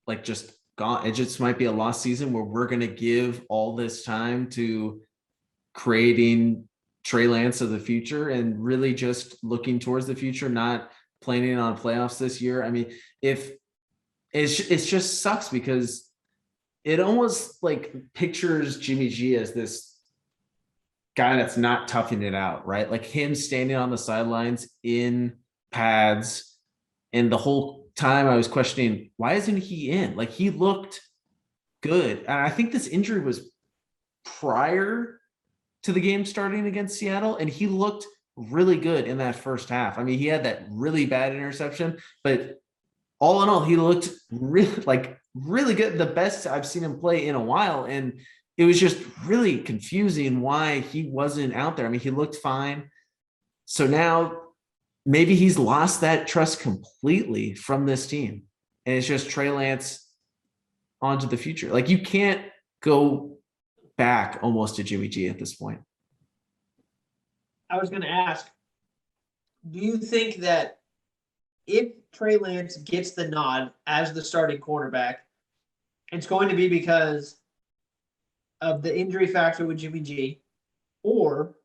like just gone. It just might be a lost season where we're going to give all this time to creating Trey Lance of the future and really just looking towards the future, not planning on playoffs this year. I mean, if it just sucks, because it almost like pictures Jimmy G as this guy that's not toughing it out, right? Like him standing on the sidelines in pads. And the whole time I was questioning, why isn't he in? Like, he looked good. And I think this injury was prior to the game starting against Seattle, and he looked really good in that first half. I mean, he had that really bad interception, but all in all, he looked really good. The best I've seen him play in a while. And it was just really confusing why he wasn't out there. I mean, he looked fine. So now maybe he's lost that trust completely from this team. And it's just Trey Lance onto the future. Like, you can't go back almost to Jimmy G at this point. I was going to ask, do you think that if Trey Lance gets the nod as the starting quarterback, it's going to be because of the injury factor with Jimmy G, or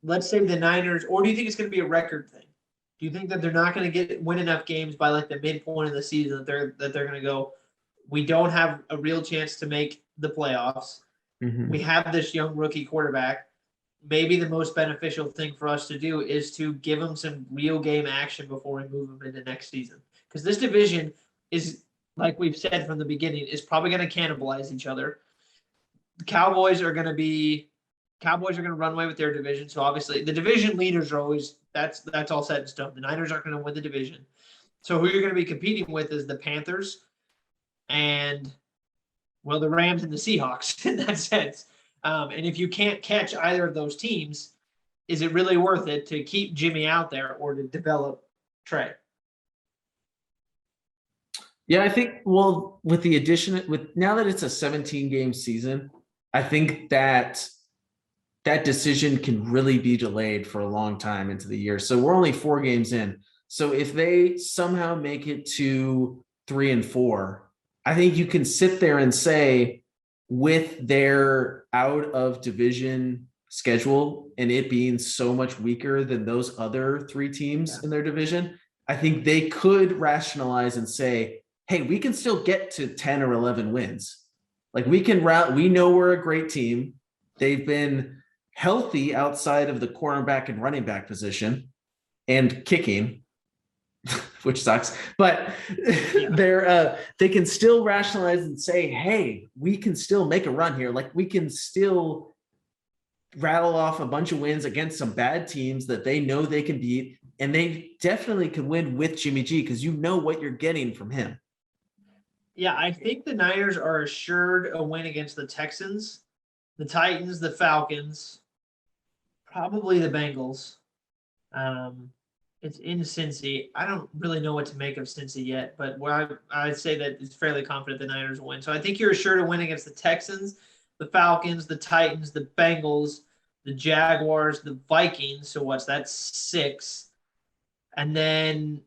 let's say the Niners, or do you think it's going to be a record thing? Do you think that they're not going to win enough games by like the midpoint of the season that they're going to go, we don't have a real chance to make the playoffs. We have this young rookie quarterback. Maybe the most beneficial thing for us to do is to give him some real game action before we move him into next season. Because this division is, like we've said from the beginning, is probably going to cannibalize each other. The Cowboys are going to run away with their division. So obviously the division leaders are always, that's all set in stone. The Niners aren't going to win the division. So who you're going to be competing with is the Panthers and, well, the Rams and the Seahawks in that sense. And if you can't catch either of those teams, is it really worth it to keep Jimmy out there or to develop Trey? Yeah, I think, well, with the addition, now that it's a 17-game season, I think that decision can really be delayed for a long time into the year. So we're only 4 games in. So if they somehow make it to 3 and 4, I think you can sit there and say, with their out of division schedule and it being so much weaker than those other 3 teams in their division, I think they could rationalize and say, hey, we can still get to 10 or 11 wins. Like, we know we're a great team. They've been healthy outside of the cornerback and running back position and kicking, which sucks, but they can still rationalize and say, hey, we can still make a run here. Like, we can still rattle off a bunch of wins against some bad teams that they know they can beat. And they definitely can win with Jimmy G, because you know what you're getting from him. Yeah, I think the Niners are assured a win against the Texans, the Titans, the Falcons, probably the Bengals. It's in Cincy. I don't really know what to make of Cincy yet, but I'd say that it's fairly confident the Niners will win. So I think you're assured a win against the Texans, the Falcons, the Titans, the Bengals, the Jaguars, the Vikings. So what's that? 6. And then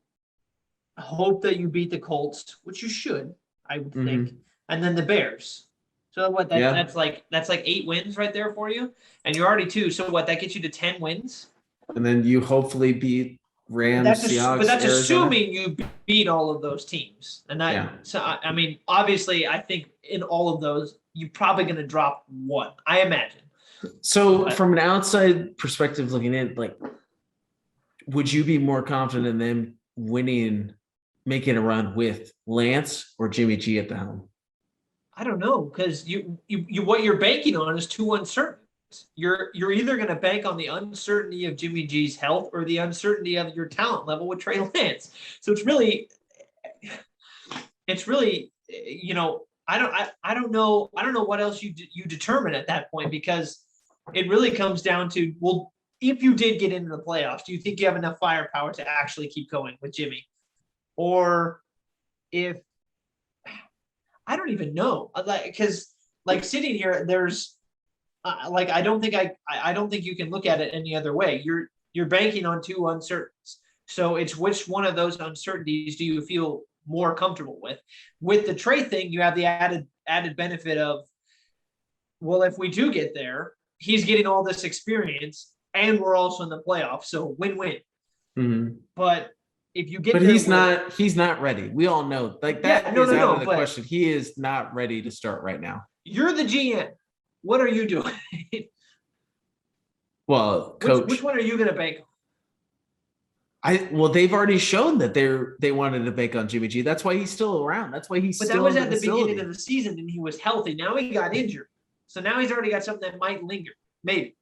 hope that you beat the Colts, which you should, I would think. And then the Bears. So what? That's like 8 wins right there for you, and you're already 2. So what? That gets you to 10 wins. And then you hopefully beat Rams, Seahawks, but that's Arizona. assuming you beat all of those teams. And so I mean, obviously, I think in all of those, you're probably going to drop 1, I imagine. So from an outside perspective looking in, like, would you be more confident in them winning, making a run with Lance or Jimmy G at the helm? I don't know, because you what you're banking on is 2 uncertainties. You're either going to bank on the uncertainty of Jimmy G's health or the uncertainty of your talent level with Trey Lance. So it's really, I don't know what else you determine at that point, because it really comes down to, well, if you did get into the playoffs, do you think you have enough firepower to actually keep going with Jimmy? Or if I don't even know, because sitting here, there's I don't think you can look at it any other way. You're banking on 2 uncertainties. So it's which one of those uncertainties do you feel more comfortable with? With the Trey thing, you have the added benefit of, well, if we do get there, he's getting all this experience, and we're also in the playoffs, so win-win. But if you get, he's not ready. We all know, like, that is out of the question. He is not ready to start right now. You're the GM. What are you doing? Well, coach, which one are you going to bank on? Well, they've already shown that they wanted to bank on Jimmy G. That's why he's still around. That's why he's. But that was at the beginning of the season, and he was healthy. Now he got injured, so now he's already got something that might linger. Maybe.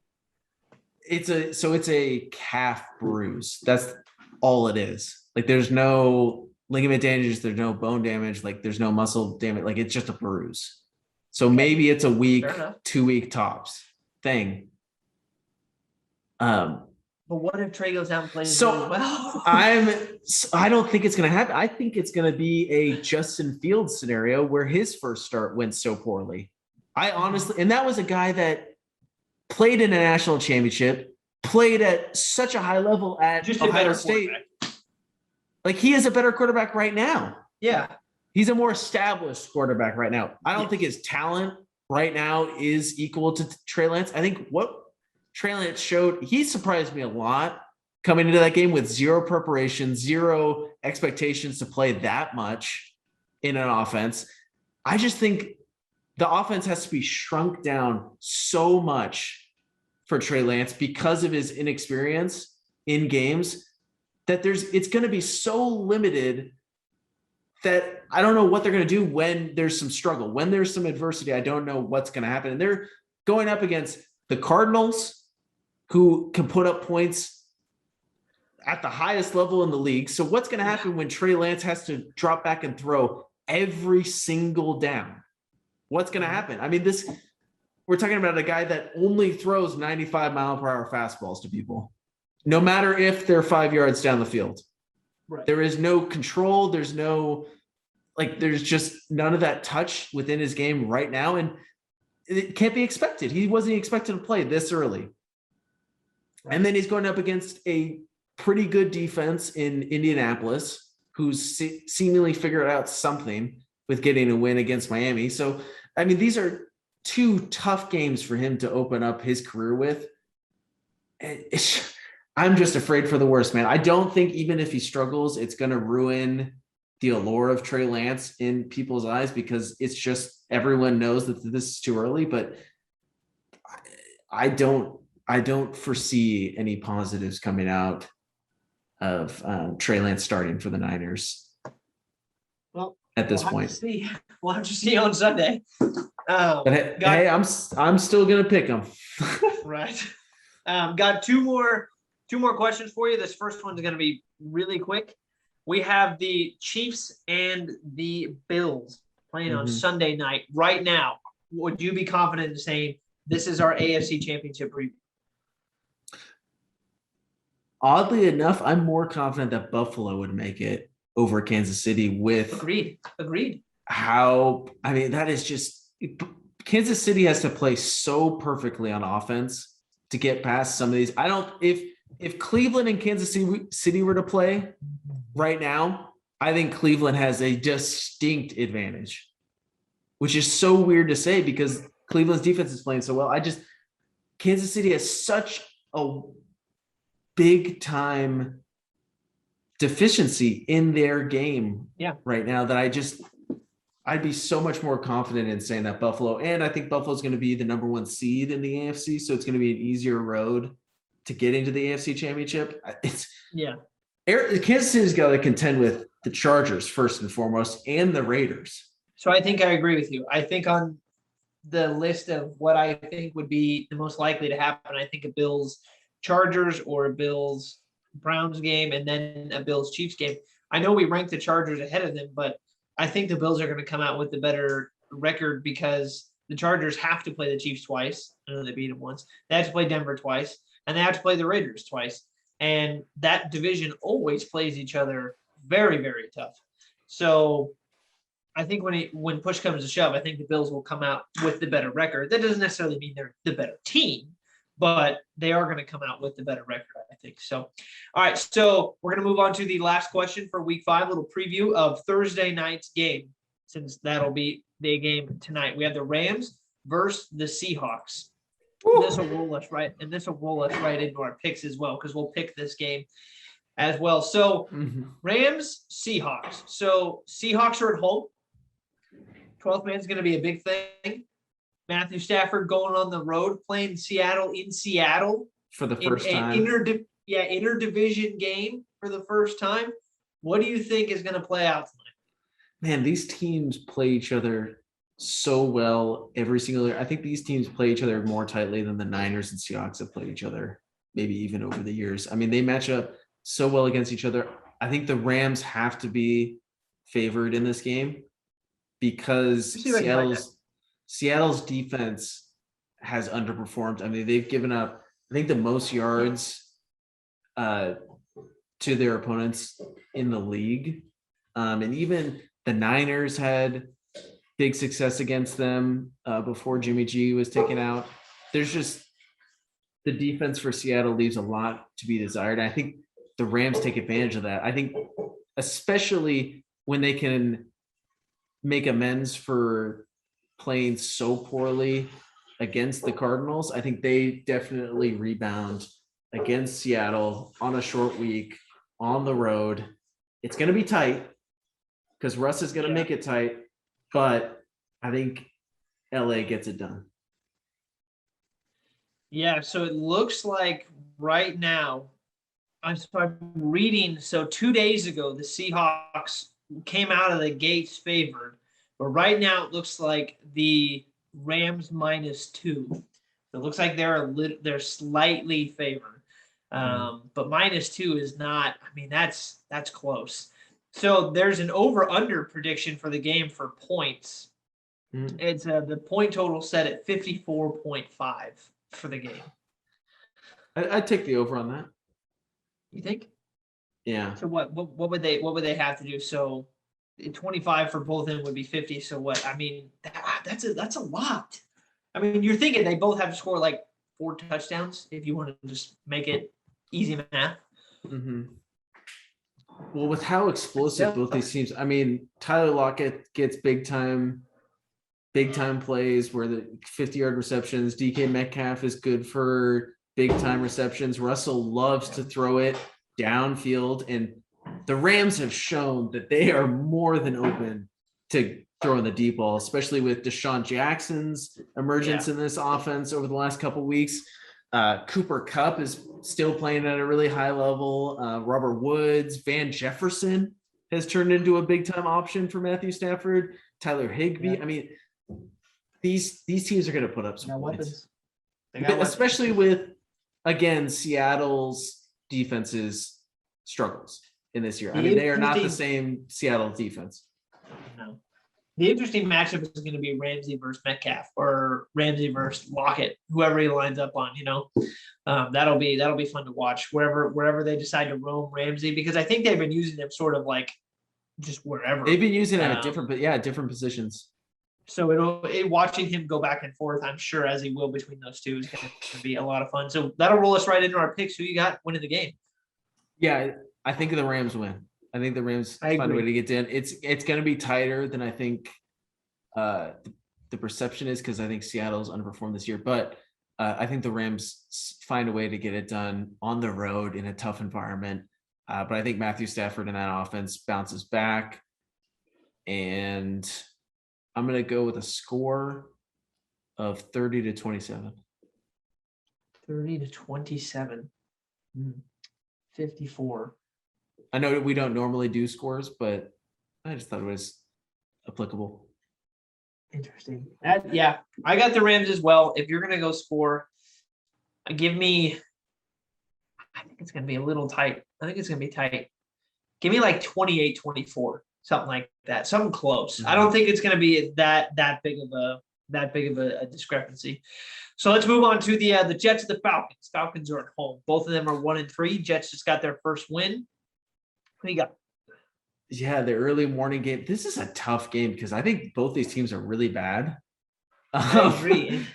It's a calf bruise. That's all it is. Like, there's no ligament damage, there's no bone damage, like there's no muscle damage. Like, it's just a bruise. So maybe it's a week, 2-week tops thing. But what if Trey goes out and plays really well? I don't think it's going to happen. I think it's going to be a Justin Fields scenario where his first start went so poorly. I honestly, and that was a guy that played in a national championship, played at such a high level at just Ohio State. Like, he is a better quarterback right now. Yeah. He's a more established quarterback right now. I don't think his talent right now is equal to Trey Lance. I think what Trey Lance showed, he surprised me a lot coming into that game with 0 preparation, 0 expectations to play that much in an offense. I just think the offense has to be shrunk down so much for Trey Lance because of his inexperience in games that it's going to be so limited that I don't know what they're going to do when there's some struggle, when there's some adversity. I don't know what's going to happen. And they're going up against the Cardinals, who can put up points at the highest level in the league. So what's going to happen when Trey Lance has to drop back and throw every single down? What's going to happen? I mean, we're talking about a guy that only throws 95-mile-per-hour fastballs to people, no matter if they're 5 yards down the field. Right. There is no control. There's just none of that touch within his game right now. And it can't be expected. He wasn't expected to play this early. Right. And then he's going up against a pretty good defense in Indianapolis, who's seemingly figured out something with getting a win against Miami. So, I mean, these are 2 tough games for him to open up his career with. I'm just afraid for the worst, man. I don't think even if he struggles, it's going to ruin the allure of Trey Lance in people's eyes, because it's just, everyone knows that this is too early. But I don't foresee any positives coming out of Trey Lance starting for the Niners. Well, at this point, we'll have to see on Sunday. But hey, I'm still gonna pick him. Right. Got two more questions for you. This first one's gonna be really quick. We have the Chiefs and the Bills playing on Sunday night. Right now, would you be confident in saying this is our AFC Championship preview? Oddly enough, I'm more confident that Buffalo would make it over Kansas City with agreed. How, I mean, that is just Kansas City has to play so perfectly on offense to get past some of these. If Cleveland and Kansas City were to play right now, I think Cleveland has a distinct advantage, which is so weird to say because Cleveland's defense is playing so well. Kansas City has such a big time deficiency in their game right now that I'd be so much more confident in saying that Buffalo, and I think Buffalo's going to be the number 1 seed in the AFC. So it's going to be an easier road to get into the AFC Championship. Kansas City's got to contend with the Chargers first and foremost and the Raiders. So I think I agree with you. I think on the list of what I think would be the most likely to happen, I think a Bills Chargers or a Bills Browns game and then a Bills Chiefs game. I know we ranked the Chargers ahead of them, but I think the Bills are going to come out with the better record because the Chargers have to play the Chiefs twice. I know they beat them once. They have to play Denver twice, and they have to play the Raiders twice. And that division always plays each other very, very tough. So I think when push comes to shove, I think the Bills will come out with the better record. That doesn't necessarily mean they're the better team, but they are going to come out with the better record, I think. So, all right, so we're going to move on to the last question for week 5, a little preview of Thursday night's game, since that'll be the game tonight. We have the Rams versus the Seahawks. This will roll us right into our picks as well, because we'll pick this game as well. So Rams, Seahawks. So Seahawks are at home. 12th man's going to be a big thing. Matthew Stafford going on the road, playing Seattle in Seattle for the first time. Interdivision game for the first time. What do you think is going to play out tonight? Man, these teams play each other so well every single year. I think these teams play each other more tightly than the Niners and Seahawks have played each other, maybe even over the years. I mean, they match up so well against each other. I think the Rams have to be favored in this game because Seattle's defense has underperformed. I mean, they've given up, I think, the most yards to their opponents in the league. And even the Niners had big success against them before Jimmy G was taken out. There's just the defense for Seattle leaves a lot to be desired. I think the Rams take advantage of that. I think especially when they can make amends for playing so poorly against the Cardinals, I think they definitely rebound against Seattle on a short week on the road. It's going to be tight because Russ is going to make it tight, but I think LA gets it done. Yeah, so it looks like right now, I'm reading, so 2 days ago, the Seahawks came out of the gates favored, but right now it looks like the Rams -2. So it looks like they're slightly favored, but -2 is not. I mean, that's close. So there's an over/under prediction for the game for points. It's the point total set at 54.5 for the game. I'd take the over on that. You think? Yeah. So what would they have to do? So 25 for both of them would be 50. So what? I mean, that's a lot. I mean, you're thinking they both have to score like 4 touchdowns if you want to just make it easy math. Mm-hmm. Well, with how explosive both these teams, I mean, Tyler Lockett gets big time plays where the 50-yard receptions. DK Metcalf is good for big time receptions. Russell loves to throw it downfield, and the Rams have shown that they are more than open to throwing the deep ball, especially with Deshaun Jackson's emergence in this offense over the last couple of weeks. Cooper Kupp is still playing at a really high level. Robert Woods, Van Jefferson has turned into a big time option for Matthew Stafford. Tyler Higbee. Yeah. I mean, these teams are going to put up some points, especially with, again, Seattle's defense's struggles in this year. I mean, they are not the same Seattle defense. No. The interesting matchup is going to be Ramsey versus Metcalf or Ramsey versus Lockett, whoever he lines up on. That'll be fun to watch wherever they decide to roam Ramsey, because I think they've been using him sort of like just wherever. They've been using him at different positions. So watching him go back and forth, I'm sure, as he will between those two, is going to be a lot of fun. So that'll roll us right into our picks. Who you got winning the game? Yeah, I think the Rams win. I think the Rams find a way to get in. It's going to be tighter than I think the perception is, because I think Seattle's underperformed this year. But I think the Rams find a way to get it done on the road in a tough environment. But I think Matthew Stafford and that offense bounces back. And I'm going to go with a score of 30-27. 30-27. 54. I know we don't normally do scores, but I just thought it was applicable. Interesting. Yeah, I got the Rams as well. If you're going to go score, I think it's going to be a little tight. I think it's going to be tight. Give me like 28-24, something like that, something close. I don't think it's going to be that big of a discrepancy. So let's move on to the Jets and the Falcons. Falcons are at home. Both of them are 1-3. Jets just got their first win. Who you got? Yeah, the early morning game. This is a tough game because I think both these teams are really bad. I agree.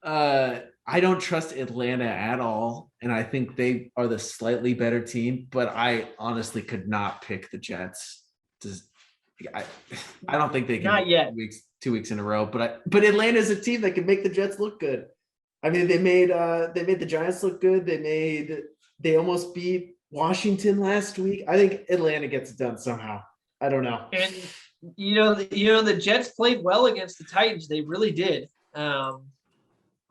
I don't trust Atlanta at all, and I think they are the slightly better team, but I honestly could not pick the Jets. I don't think they can. Not yet. 2 weeks in a row, but Atlanta is a team that can make the Jets look good. I mean, they made the Giants look good. They almost beat Washington last week. I think Atlanta gets it done somehow. I don't know. And the Jets played well against the Titans. They really did. Well,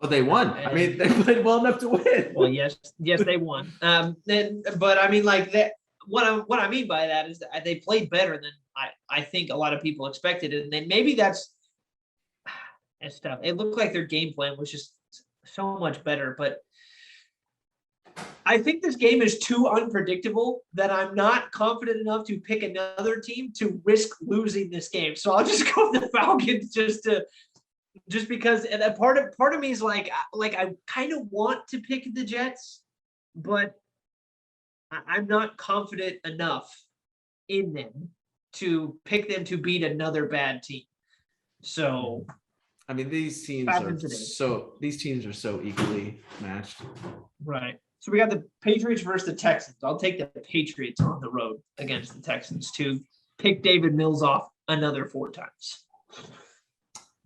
they won. I mean, they played well enough to win. Well, yes, they won. But I mean, like that. What I mean by that is that they played better than I think a lot of people expected, and then maybe that's tough. It looked like their game plan was just so much better, but I think this game is too unpredictable that I'm not confident enough to pick another team to risk losing this game. So I'll just go with the Falcons just because, and a part of me is like I kind of want to pick the Jets, but I'm not confident enough in them to pick them to beat another bad team. So, I mean, these teams are so equally matched. Right. So we got the Patriots versus the Texans. I'll take the Patriots on the road against the Texans to pick David Mills off another 4 times.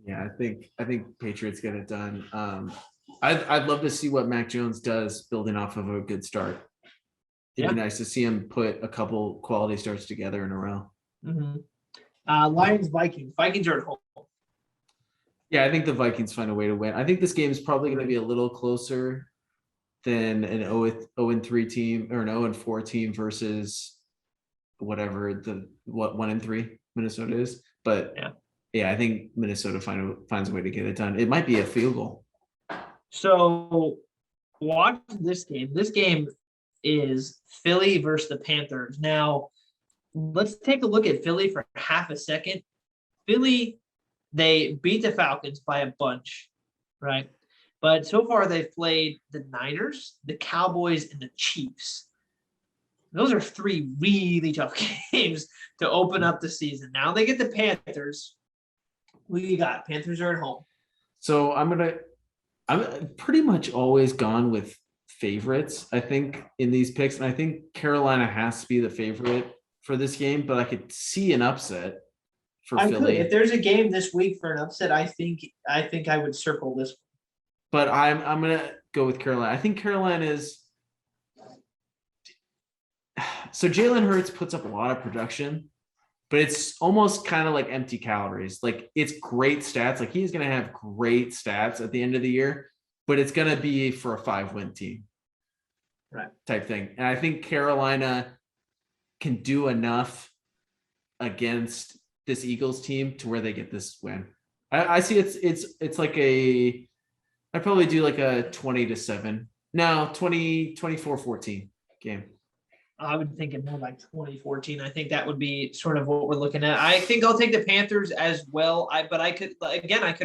Yeah, I think Patriots get it done. I'd love to see what Mac Jones does building off of a good start. It'd be nice to see him put a couple quality starts together in a row. Mm-hmm. Lions, Vikings. Vikings are at home. Yeah, I think the Vikings find a way to win. I think this game is probably going to be a little closer than an 0-3 team or an 0-4 team versus whatever 1-3 Minnesota is. But yeah, I think Minnesota finds a way to get it done. It might be a field goal. So watch this game. This game is Philly versus the Panthers. Now, let's take a look at Philly for half a second. Philly, they beat the Falcons by a bunch, right? But so far they've played the Niners, the Cowboys, and the Chiefs. Those are 3 really tough games to open up the season. Now they get the Panthers. Who you got? Panthers are at home. So I'm pretty much always gone with favorites, I think, in these picks. And I think Carolina has to be the favorite for this game, but I could see an upset for Philly. If there's a game this week for an upset, I think I would circle this one. But I'm gonna go with Carolina. I think Carolina is so Jalen Hurts puts up a lot of production, but it's almost kind of like empty calories. Like it's great stats. Like he's gonna have great stats at the end of the year, but it's gonna be for a 5-win team. Right. Type thing. And I think Carolina can do enough against this Eagles team to where they get this win. I see it's like I'd probably do like a 20-7. No, 24-14 game. I would think it more like 2014. I think that would be sort of what we're looking at. I think I'll take the Panthers as well. But I could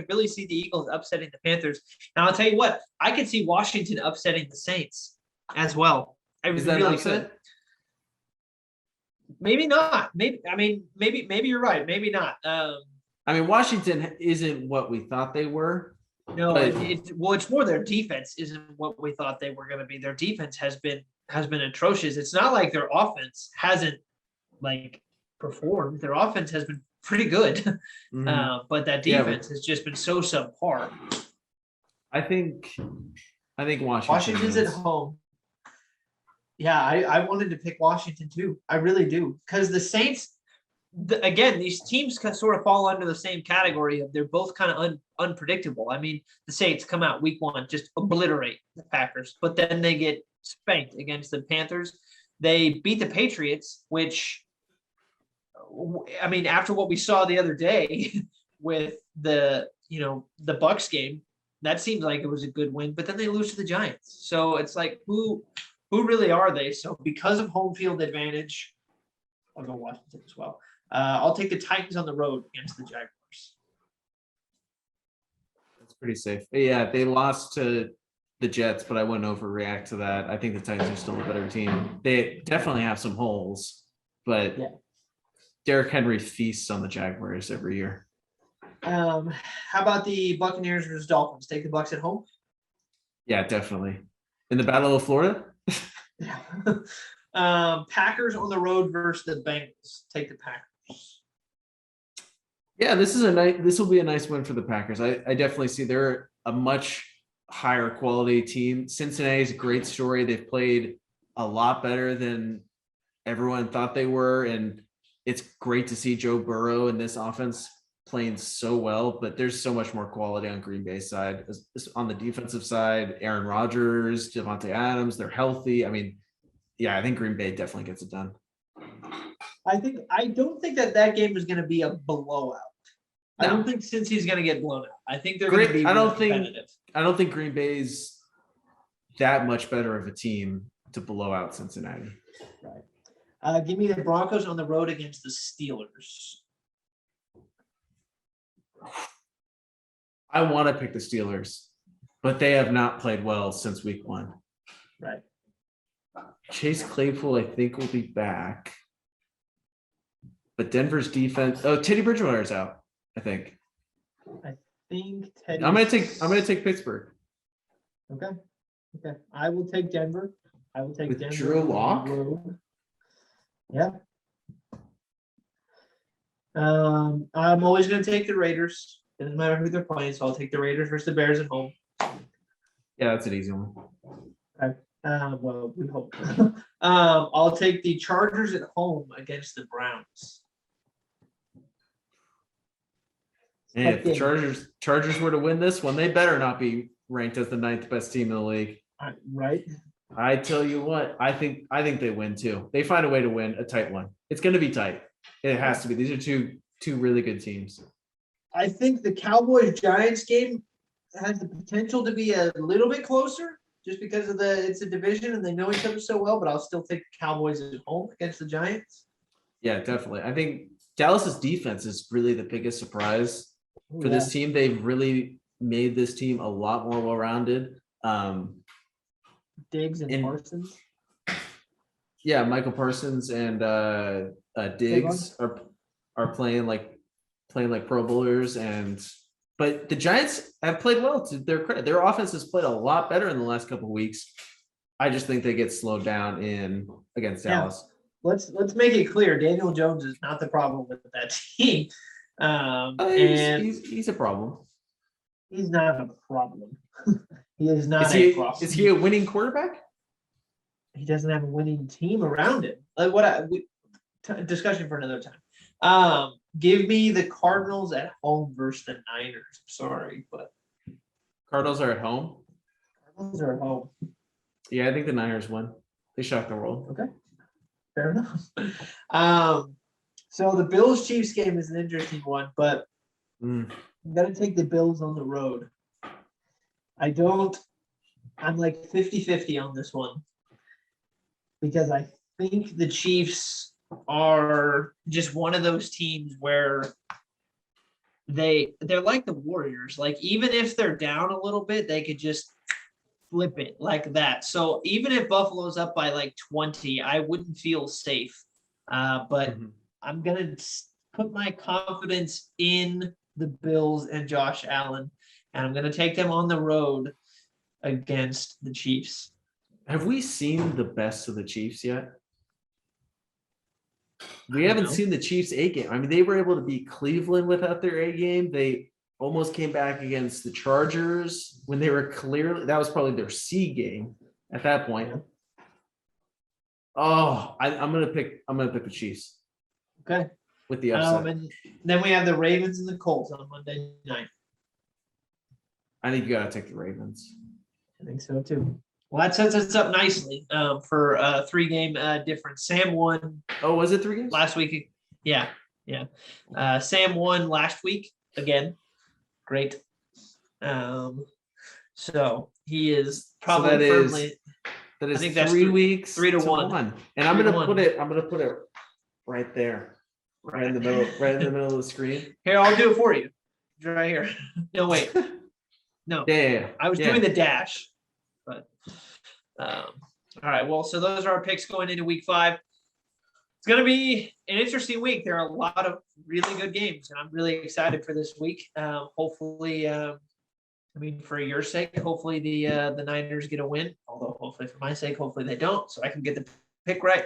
really see the Eagles upsetting the Panthers. And I'll tell you what, I could see Washington upsetting the Saints as well. Is that really upset? Maybe not. Maybe you're right. Maybe not. I mean, Washington isn't what we thought they were. No, but it's more their defense isn't what we thought they were going to be. Their defense has been atrocious. It's not like their offense hasn't like performed. Their offense has been pretty good, but that defense has just been so subpar. I think Washington's at home. Yeah, I wanted to pick Washington too. I really do, because the Saints, again, these teams sort of fall under the same category of they're both kind of unpredictable. I mean, the Saints come out week 1, just obliterate the Packers, but then they get spanked against the Panthers. They beat the Patriots, which, I mean, after what we saw the other day with the Bucs game, that seemed like it was a good win, but then they lose to the Giants. So it's like, who really are they? So because of home field advantage, I'll go Washington as well. I'll take the Titans on the road against the Jaguars. That's pretty safe. Yeah, they lost to the Jets, but I wouldn't overreact to that. I think the Titans are still a better team. They definitely have some holes, but Derrick Henry feasts on the Jaguars every year. How about the Buccaneers versus Dolphins? Take the Bucs at home? Yeah, definitely. In the Battle of Florida? Packers on the road versus the Bengals. Take the Packers. Yeah, this will be a nice win for the Packers. I definitely see they're a much higher quality team. Cincinnati's a great story. They've played a lot better than everyone thought they were, and it's great to see Joe Burrow in this offense playing so well, but there's so much more quality on Green Bay's side. On the defensive side, Aaron Rodgers, Devontae Adams, they're healthy. I mean, yeah, I think Green Bay definitely gets it done. I don't think that game is going to be a blowout. No. I don't think Cincy's going to get blown out. I think they're going to be competitive. I don't think Green Bay's that much better of a team to blow out Cincinnati. Right. Give me the Broncos on the road against the Steelers. I want to pick the Steelers, but they have not played well since week 1. Right. Chase Claypool, I think, will be back. But Denver's defense. Oh, Teddy Bridgewater's out, I think. I think Teddy. I'm gonna take Pittsburgh. Okay. I will take Denver. With Denver. Drew Lock. Yeah. I'm always gonna take the Raiders. Doesn't matter who they're playing, so I'll take the Raiders versus the Bears at home. Yeah, that's an easy one. Okay. Well, we hope. I'll take the Chargers at home against the Browns. Hey, if the Chargers were to win this one, they better not be ranked as the 9th best team in the league. Right. I tell you what, I think they win too. They find a way to win a tight one. It's going to be tight. It has to be. These are two really good teams. I think the Cowboys-Giants game has the potential to be a little bit closer just because of it's a division and they know each other so well, but I'll still take the Cowboys at home against the Giants. Yeah, definitely. I think Dallas's defense is really the biggest surprise for this team. They've really made this team a lot more well-rounded. Diggs and Parsons. Yeah, Michael Parsons and Diggs are playing like Pro Bowlers, but the Giants have played well to their credit. Their offense has played a lot better in the last couple of weeks. I just think they get slowed down against Dallas. Let's make it clear. Daniel Jones is not the problem with that team. He's a problem. He's not a problem. He is not a problem. Is he a winning quarterback? He doesn't have a winning team around him. Discussion for another time. Give me the Cardinals at home versus the Niners. I'm sorry, but Cardinals are at home. Cardinals are at home. Yeah, I think the Niners win. They shocked the world. Okay, fair enough. So the Bills-Chiefs game is an interesting one, but I'm gonna take the Bills on the road. I'm like 50-50 on this one because I think the Chiefs are just one of those teams where they're like the Warriors. Like, even if they're down a little bit, they could just flip it like that. So even if Buffalo's up by like 20, I wouldn't feel safe. But I'm going to put my confidence in the Bills and Josh Allen, and I'm going to take them on the road against the Chiefs. Have we seen the best of the Chiefs yet? We haven't seen the Chiefs A game. I mean, they were able to beat Cleveland without their A game. They almost came back against the Chargers when they were clearly, that was probably their C game at that point. Oh, I'm gonna pick the Chiefs. Okay. With the upset. And then we have the Ravens and the Colts on Monday night. I think you gotta take the Ravens. I think so too. Well, that sets us up nicely for a 3-game difference. Sam won. Oh, was it 3 games? Last week? Yeah. Sam won last week again. Great. So he is probably firmly. That is 3 weeks, 3-1. And I'm gonna put it right there, right in the middle of the screen. Here, I'll do it for you. Right here. No, wait. No. Yeah. I was doing the dash, but all right. Well, so those are our picks going into week 5. It's going to be an interesting week. There are a lot of really good games, and I'm really excited for this week. Hopefully, for your sake, hopefully the Niners get a win. Although, hopefully for my sake, hopefully they don't, so I can get the pick right.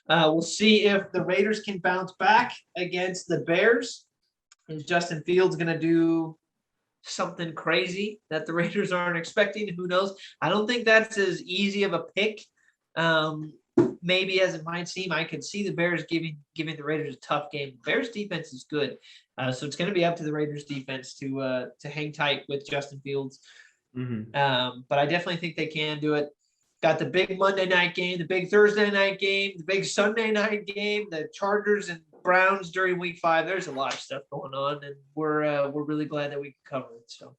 We'll see if the Raiders can bounce back against the Bears. Is Justin Fields going to do something crazy that the Raiders aren't expecting? Who knows? I don't think that's as easy of a pick. Maybe as it might seem. I could see the Bears giving the Raiders a tough game. The Bears defense is good. So it's going to be up to the Raiders defense to hang tight with Justin Fields. Mm-hmm. But I definitely think they can do it. Got the big Monday night game, the big Thursday night game, the big Sunday night game, the Chargers and Browns during week 5. There's a lot of stuff going on, and we're really glad that we can cover it. So